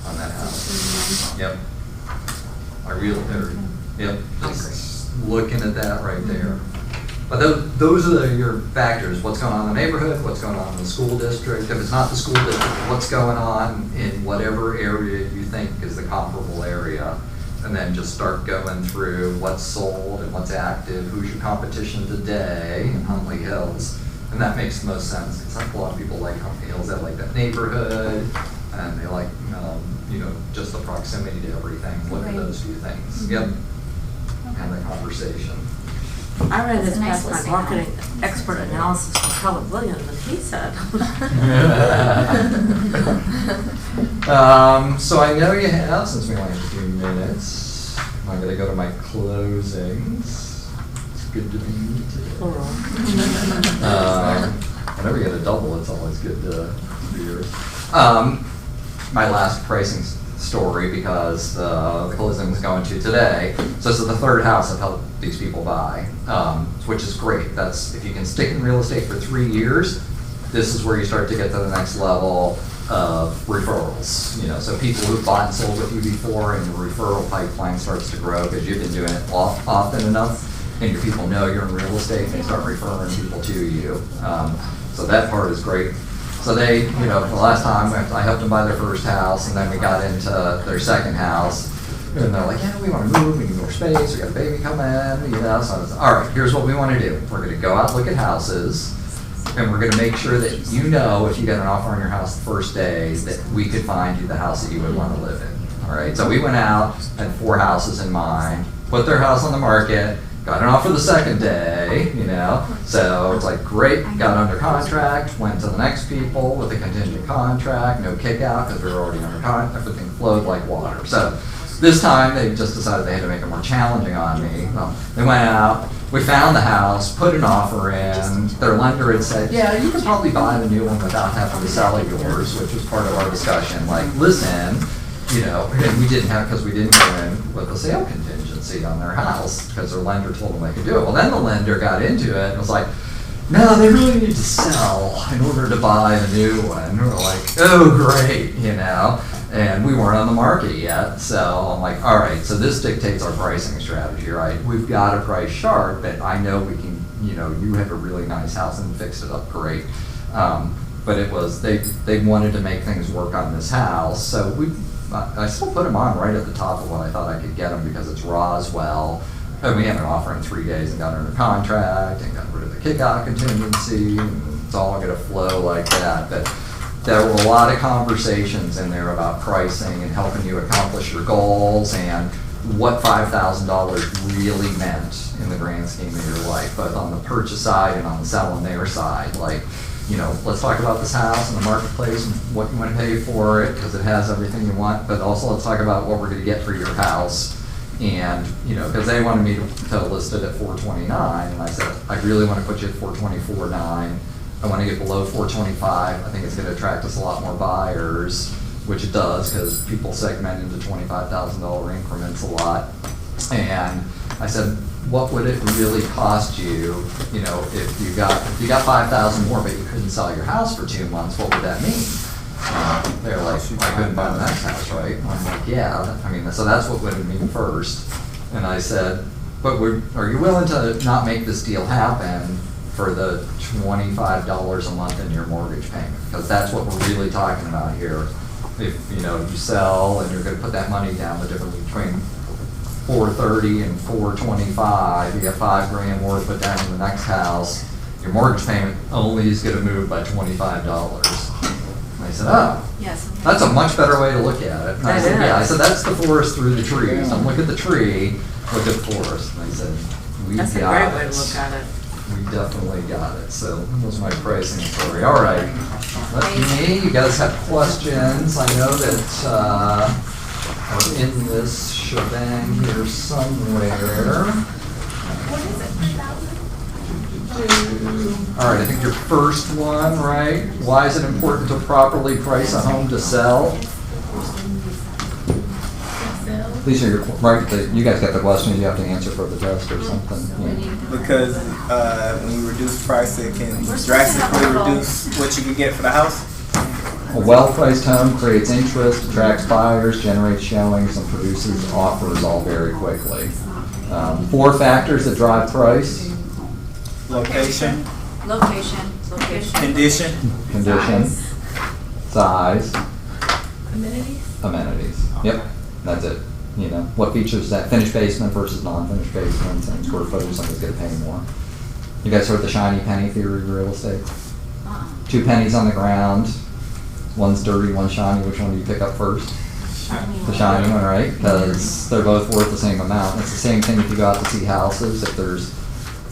[SPEAKER 1] on that house. Yep. I really, yep, just looking at that right there. But those are your factors, what's going on in the neighborhood, what's going on in the school district. If it's not the school district, what's going on in whatever area you think is the comparable area. And then just start going through what's sold and what's active, who's your competition today in Huntley Hills. And that makes the most sense, because like a lot of people like Huntley Hills, they like that neighborhood, and they like, you know, just the proximity to everything. Look at those few things. Yep. And the conversation.
[SPEAKER 2] I read this
[SPEAKER 11] It's a nice
[SPEAKER 2] past my
[SPEAKER 11] listing.
[SPEAKER 2] marketing expert analysis from Keller Williams, and he said.
[SPEAKER 1] So I know you have, since we only have a few minutes, I'm gonna go to my closings. It's good to be muted. Whenever you get a double, it's always good to hear. My last pricing story, because the closing was going to today. So this is the third house I've helped these people buy, which is great. That's, if you can stick in real estate for 3 years, this is where you start to get to the next level of referrals. You know, so people who've bought and sold with you before, and your referral pipeline starts to grow because you've been doing it often enough, and your people know you're in real estate, and they start referring people to you. So that part is great. So they, you know, the last time I helped them buy their first house, and then we got into their second house, and they're like, yeah, we want to move, we need more space, we got a baby coming, you know. So I was, all right, here's what we want to do. We're going to go out and look at houses, and we're going to make sure that you know, if you got an offer on your house the first day, that we could find you the house that you would want to live in. All right, so we went out, had 4 houses in mind, put their house on the market, got an offer the second day, you know, so it's like, great, got under contract, went to the next people with a contingent contract, no kick out because we were already under contract, everything flowed like water. So this time they just decided they had to make it more challenging on me. Well, they went out, we found the house, put an offer in, their lender had said, yeah, you could probably buy the new one without having to sell yours, which was part of our discussion, like, listen, you know, and we didn't have, because we didn't go in with a sale contingency on their house, because their lender told them they could do it. Well, then the lender got into it and was like, no, they really need to sell in order to buy the new one. And we're like, oh, great, you know, and we weren't on the market yet. So I'm like, all right, so this dictates our pricing strategy, right? We've got to price sharp, but I know we can, you know, you have a really nice house and fixed it up great. But it was, they wanted to make things work on this house. So I still put them on right at the top of what I thought I could get them, because it's Roswell. And we had an offer in 3 days and got under contract and got rid of the kick-out contingency, and it's all gonna flow like that. But there were a lot of conversations in there about pricing and helping you accomplish your goals and what $5,000 really meant in the grand scheme of your life, both on the purchase side and on the selling their side. Like, you know, let's talk about this house in the marketplace and what you want to pay for it, because it has everything you want, but also let's talk about what we're going to get for your house. And, you know, because they wanted me to list it at $429, and I said, I really want to put you at $424.9. I want to get below $425. I think it's going to attract us a lot more buyers, which it does, because people segment into $25,000 increments a lot. And I said, what would it really cost you, you know, if you got $5,000 more, but you couldn't sell your house for 2 months? What would that mean? They're like, I couldn't buy the next house, right? And I'm like, yeah. I mean, so that's what would it mean first. And I said, but are you willing to not make this deal happen for the $25 a month in your mortgage payment? Because that's what we're really talking about here. If, you know, you sell and you're going to put that money down, the difference between $430 and $425, you got $5,000 more to put down in the next house, your mortgage payment only is going to move by $25. And I said, oh,
[SPEAKER 11] Yes.
[SPEAKER 1] that's a much better way to look at it. And I said,
[SPEAKER 2] That
[SPEAKER 1] yeah, I
[SPEAKER 2] is.
[SPEAKER 1] said, that's the forest through the trees. I'm looking at the tree, look at Forest. And I said, we got
[SPEAKER 2] That's
[SPEAKER 1] it.
[SPEAKER 2] a great way to look at it.
[SPEAKER 1] We definitely got it. So that was my pricing story. All right. Let me, you guys have questions. I know that are in this shebang here somewhere.
[SPEAKER 5] What is it, 3,000?
[SPEAKER 1] All right, I think your first one, right? Why is it important to properly price a home to sell? These are your, right, you guys got the questions you have to answer for the test or something. Yeah.
[SPEAKER 4] Because when you reduce price, it can drastically reduce what you can get for the house.
[SPEAKER 1] A well-priced home creates interest, attracts buyers, generates showings, and produces offers all very quickly. 4 factors that drive price:
[SPEAKER 4] Location,
[SPEAKER 3] Location.
[SPEAKER 4] condition,
[SPEAKER 1] condition, size,
[SPEAKER 5] Amenities?
[SPEAKER 1] amenities. Yep, that's it. You know, what features that finished basement versus non-finished basement, and square footage, somebody's gonna pay more. You guys heard the shiny penny theory of real estate? 2 pennies on the ground, one's dirty, one's shiny. Which one do you pick up first? The shiny one, right? Because they're both worth the same amount. It's the same thing if you go out to see houses. If there's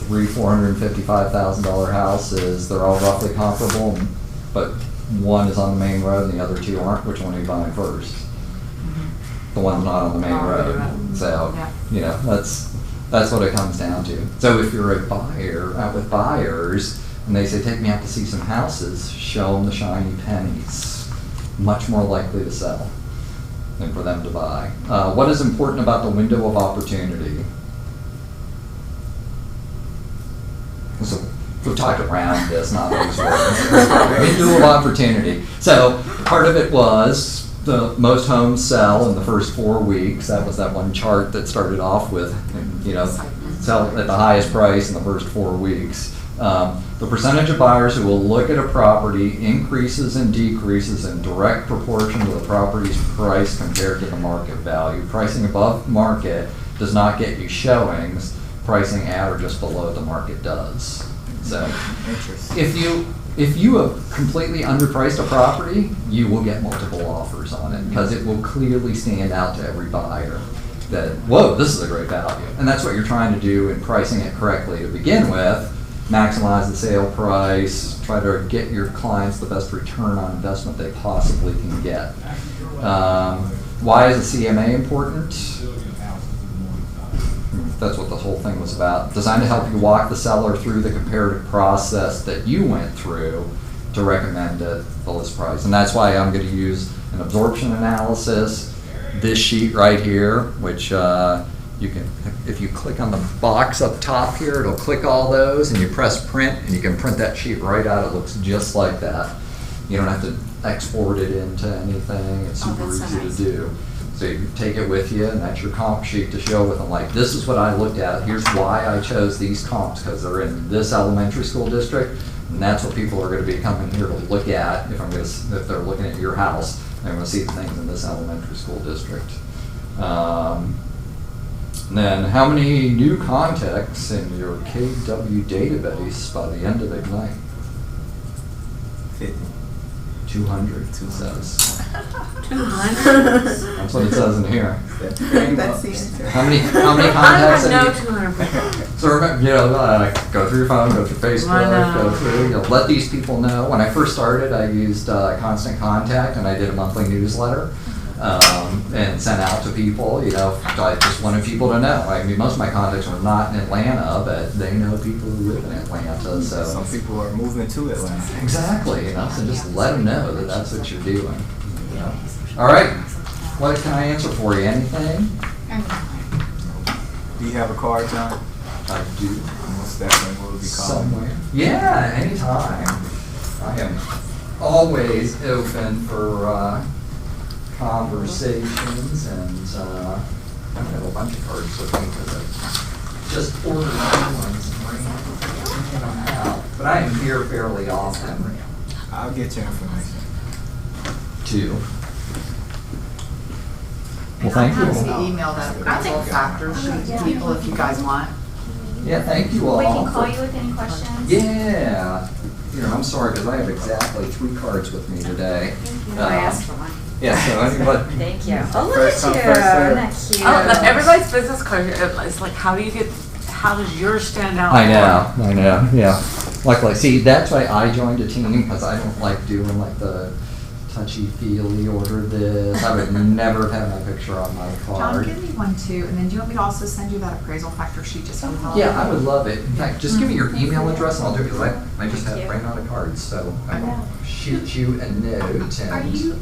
[SPEAKER 1] $455,000 houses, they're all roughly comparable, but one is on the main road and the other 2 aren't. Which one are you buying first? The one's not on the main road. So, you know, that's what it comes down to. So if you're a buyer, out with buyers, and they say, take me out to see some houses, show them the shiny pennies. Much more likely to sell than for them to buy. What is important about the window of opportunity? So we've talked around this, not those words. Window of opportunity. So part of it was most homes sell in the first 4 weeks. That was that one chart that started off with, you know, sell at the highest price in the first 4 weeks. The percentage of buyers who will look at a property increases and decreases in direct proportion to the property's price compared to the market value. Pricing above market does not get you showings. Pricing at or just below the market does. So if you have completely underpriced a property, you will get multiple offers on it because it will clearly stand out to every buyer that, whoa, this is a great value. And that's what you're trying to do in pricing it correctly to begin with. Maximize the sale price, try to get your clients the best return on investment they possibly can get. Why is a CMA important? That's what the whole thing was about. Designed to help you walk the seller through the comparative process that you went through to recommend the list price. And that's why I'm going to use an absorption analysis, this sheet right here, which you can, if you click on the box up top here, it'll click all those and you press print and you can print that sheet right out. It looks just like that. You don't have to export it into anything. It's super easy to do. So you take it with you, and that's your comp sheet to show with them. Like, this is what I looked at. Here's why I chose these comps, because they're in this elementary school district, and that's what people are going to be coming here to look at if they're looking at your house. They're going to see the things in this elementary school district. Then, how many new contacts in your KW database by the end of Ignite?
[SPEAKER 4] 50.
[SPEAKER 1] 200, it says.
[SPEAKER 2] 200?
[SPEAKER 1] That's what it says in here.
[SPEAKER 9] That's the answer.
[SPEAKER 1] How many contacts?
[SPEAKER 2] I
[SPEAKER 1] have
[SPEAKER 2] would
[SPEAKER 1] you-
[SPEAKER 2] know 200.
[SPEAKER 1] So remember, go through your phone, go through Facebook,
[SPEAKER 2] I know.
[SPEAKER 1] go through, let these people know. When I first started, I used Constant Contact, and I did a monthly newsletter and sent out to people. I just wanted people to know. I mean, most of my contacts are not in Atlanta, but they know people who live in Atlanta. So
[SPEAKER 4] Some people are moving to Atlanta.
[SPEAKER 1] exactly, so just let them know that that's what you're doing. All right, what can I answer for you? Anything?
[SPEAKER 4] Do you have a card, John?
[SPEAKER 1] I do.
[SPEAKER 4] Most definitely will be calling.
[SPEAKER 1] Somewhere. Yeah, anytime. I am always open for conversations, and I have a bunch of cards with me because I just ordered new ones and bringing them out. But I am here fairly often.
[SPEAKER 4] I'll get your information.
[SPEAKER 1] Too. Well, thank you.
[SPEAKER 7] I'm happy to email that appraisal factor sheet to people if you guys want.
[SPEAKER 1] Yeah, thank you all.
[SPEAKER 3] We can call you with any questions.
[SPEAKER 1] Yeah. Here, I'm sorry, because I have exactly 3 cards with me today.
[SPEAKER 11] I asked for mine.
[SPEAKER 1] Yeah, so anybody.
[SPEAKER 11] Thank you. Oh, look
[SPEAKER 4] First
[SPEAKER 11] at
[SPEAKER 4] come,
[SPEAKER 11] you.
[SPEAKER 4] first served.
[SPEAKER 11] Isn't that cute?
[SPEAKER 2] Oh, but everybody's business card, it's like, how does yours stand out?
[SPEAKER 1] I know, yeah. Luckily, see, that's why I joined a team, because I don't like doing like the touchy-feely order this. I would never have had my picture on my
[SPEAKER 7] John,
[SPEAKER 1] card.
[SPEAKER 7] give me one too, and then do you want me to also send you that appraisal factor sheet just for the holiday?
[SPEAKER 1] Yeah, I would love it. In fact, just give me your email address and I'll do it, because I just have it right on a card, so I will shoot you a note
[SPEAKER 5] Are
[SPEAKER 1] and.
[SPEAKER 5] you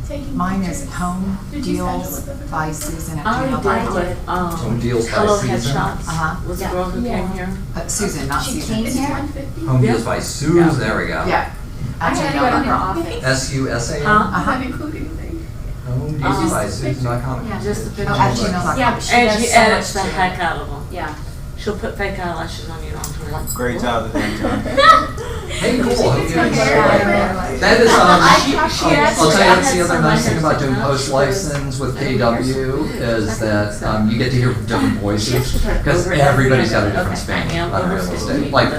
[SPEAKER 5] taking
[SPEAKER 7] Mine is
[SPEAKER 5] pictures?
[SPEAKER 7] home
[SPEAKER 5] Did you schedule
[SPEAKER 7] deals
[SPEAKER 5] with them?
[SPEAKER 7] by Susan at
[SPEAKER 2] I
[SPEAKER 7] gmail.com.
[SPEAKER 2] already did,
[SPEAKER 1] Home deals by
[SPEAKER 2] Hello
[SPEAKER 1] Susan.
[SPEAKER 2] Headshots,
[SPEAKER 7] Uh-huh.
[SPEAKER 2] was the
[SPEAKER 11] Yeah.
[SPEAKER 2] girl who came here.
[SPEAKER 7] Susan, not
[SPEAKER 11] She
[SPEAKER 7] Susan.
[SPEAKER 11] came
[SPEAKER 5] Is it
[SPEAKER 11] here?
[SPEAKER 5] 150?
[SPEAKER 1] Home deals
[SPEAKER 2] Yeah.
[SPEAKER 1] by Susan, there we go.
[SPEAKER 7] Yeah.
[SPEAKER 11] I
[SPEAKER 7] At
[SPEAKER 11] had to go to her
[SPEAKER 7] gmail.com.
[SPEAKER 11] office.
[SPEAKER 1] SUSAN.
[SPEAKER 2] Huh?
[SPEAKER 5] Does that include anything?
[SPEAKER 1] Home
[SPEAKER 2] It's
[SPEAKER 1] deals
[SPEAKER 2] just
[SPEAKER 1] by
[SPEAKER 5] a picture.
[SPEAKER 1] Susan.com.
[SPEAKER 11] Yeah.
[SPEAKER 2] Just the picture.
[SPEAKER 7] Oh, at gmail.com.
[SPEAKER 11] Yeah, but she
[SPEAKER 2] And
[SPEAKER 11] does
[SPEAKER 2] she
[SPEAKER 11] so
[SPEAKER 2] edits the
[SPEAKER 11] much to
[SPEAKER 2] heck
[SPEAKER 11] it.
[SPEAKER 2] out of them.
[SPEAKER 11] Yeah.
[SPEAKER 2] She'll put fake eyelashes on you, don't she? Like,
[SPEAKER 4] Great job today, John.
[SPEAKER 1] Hey, cool. Hope you
[SPEAKER 5] my
[SPEAKER 1] enjoy
[SPEAKER 5] hair.
[SPEAKER 1] it. That is,
[SPEAKER 2] she asked
[SPEAKER 1] I'll tell
[SPEAKER 2] me-
[SPEAKER 1] you,
[SPEAKER 2] I
[SPEAKER 1] that's the
[SPEAKER 2] had
[SPEAKER 1] other
[SPEAKER 2] some
[SPEAKER 1] nice thing
[SPEAKER 2] license
[SPEAKER 1] about doing
[SPEAKER 2] to
[SPEAKER 1] post license with KW is that you get to hear from different voices. Because everybody's got a different spin on real estate. Like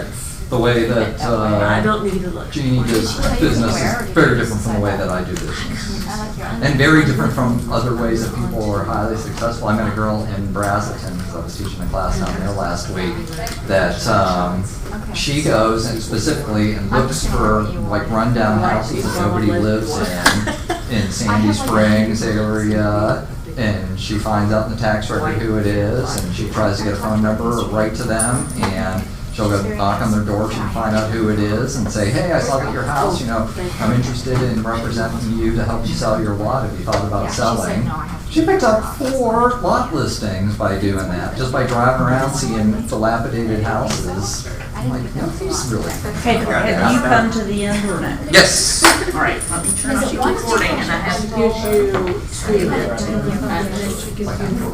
[SPEAKER 1] the way that
[SPEAKER 2] I don't need to look.
[SPEAKER 1] Jeannie does business is very different from the way that I do business. And very different from other ways that people are highly successful. I met a girl in Brazelton, because I was teaching a class down there last week, that she goes and specifically and looks for like rundown houses that nobody lives in Sandy Springs area, and she finds out in the tax record who it is, and she tries to get a phone number or write to them, and she'll go knock on their door, she can find out who it is and say, hey, I saw that your house, I'm interested in representing you to help you sell your lot if you thought about selling. She picked up 4 lot listings by doing that, just by driving around seeing dilapidated houses. I'm like, this is really.
[SPEAKER 6] Okay, have you come to the end or not?
[SPEAKER 1] Yes.
[SPEAKER 6] All right, let me turn off the recording and I have to
[SPEAKER 2] Gives you,
[SPEAKER 6] do it.
[SPEAKER 2] I think she gives you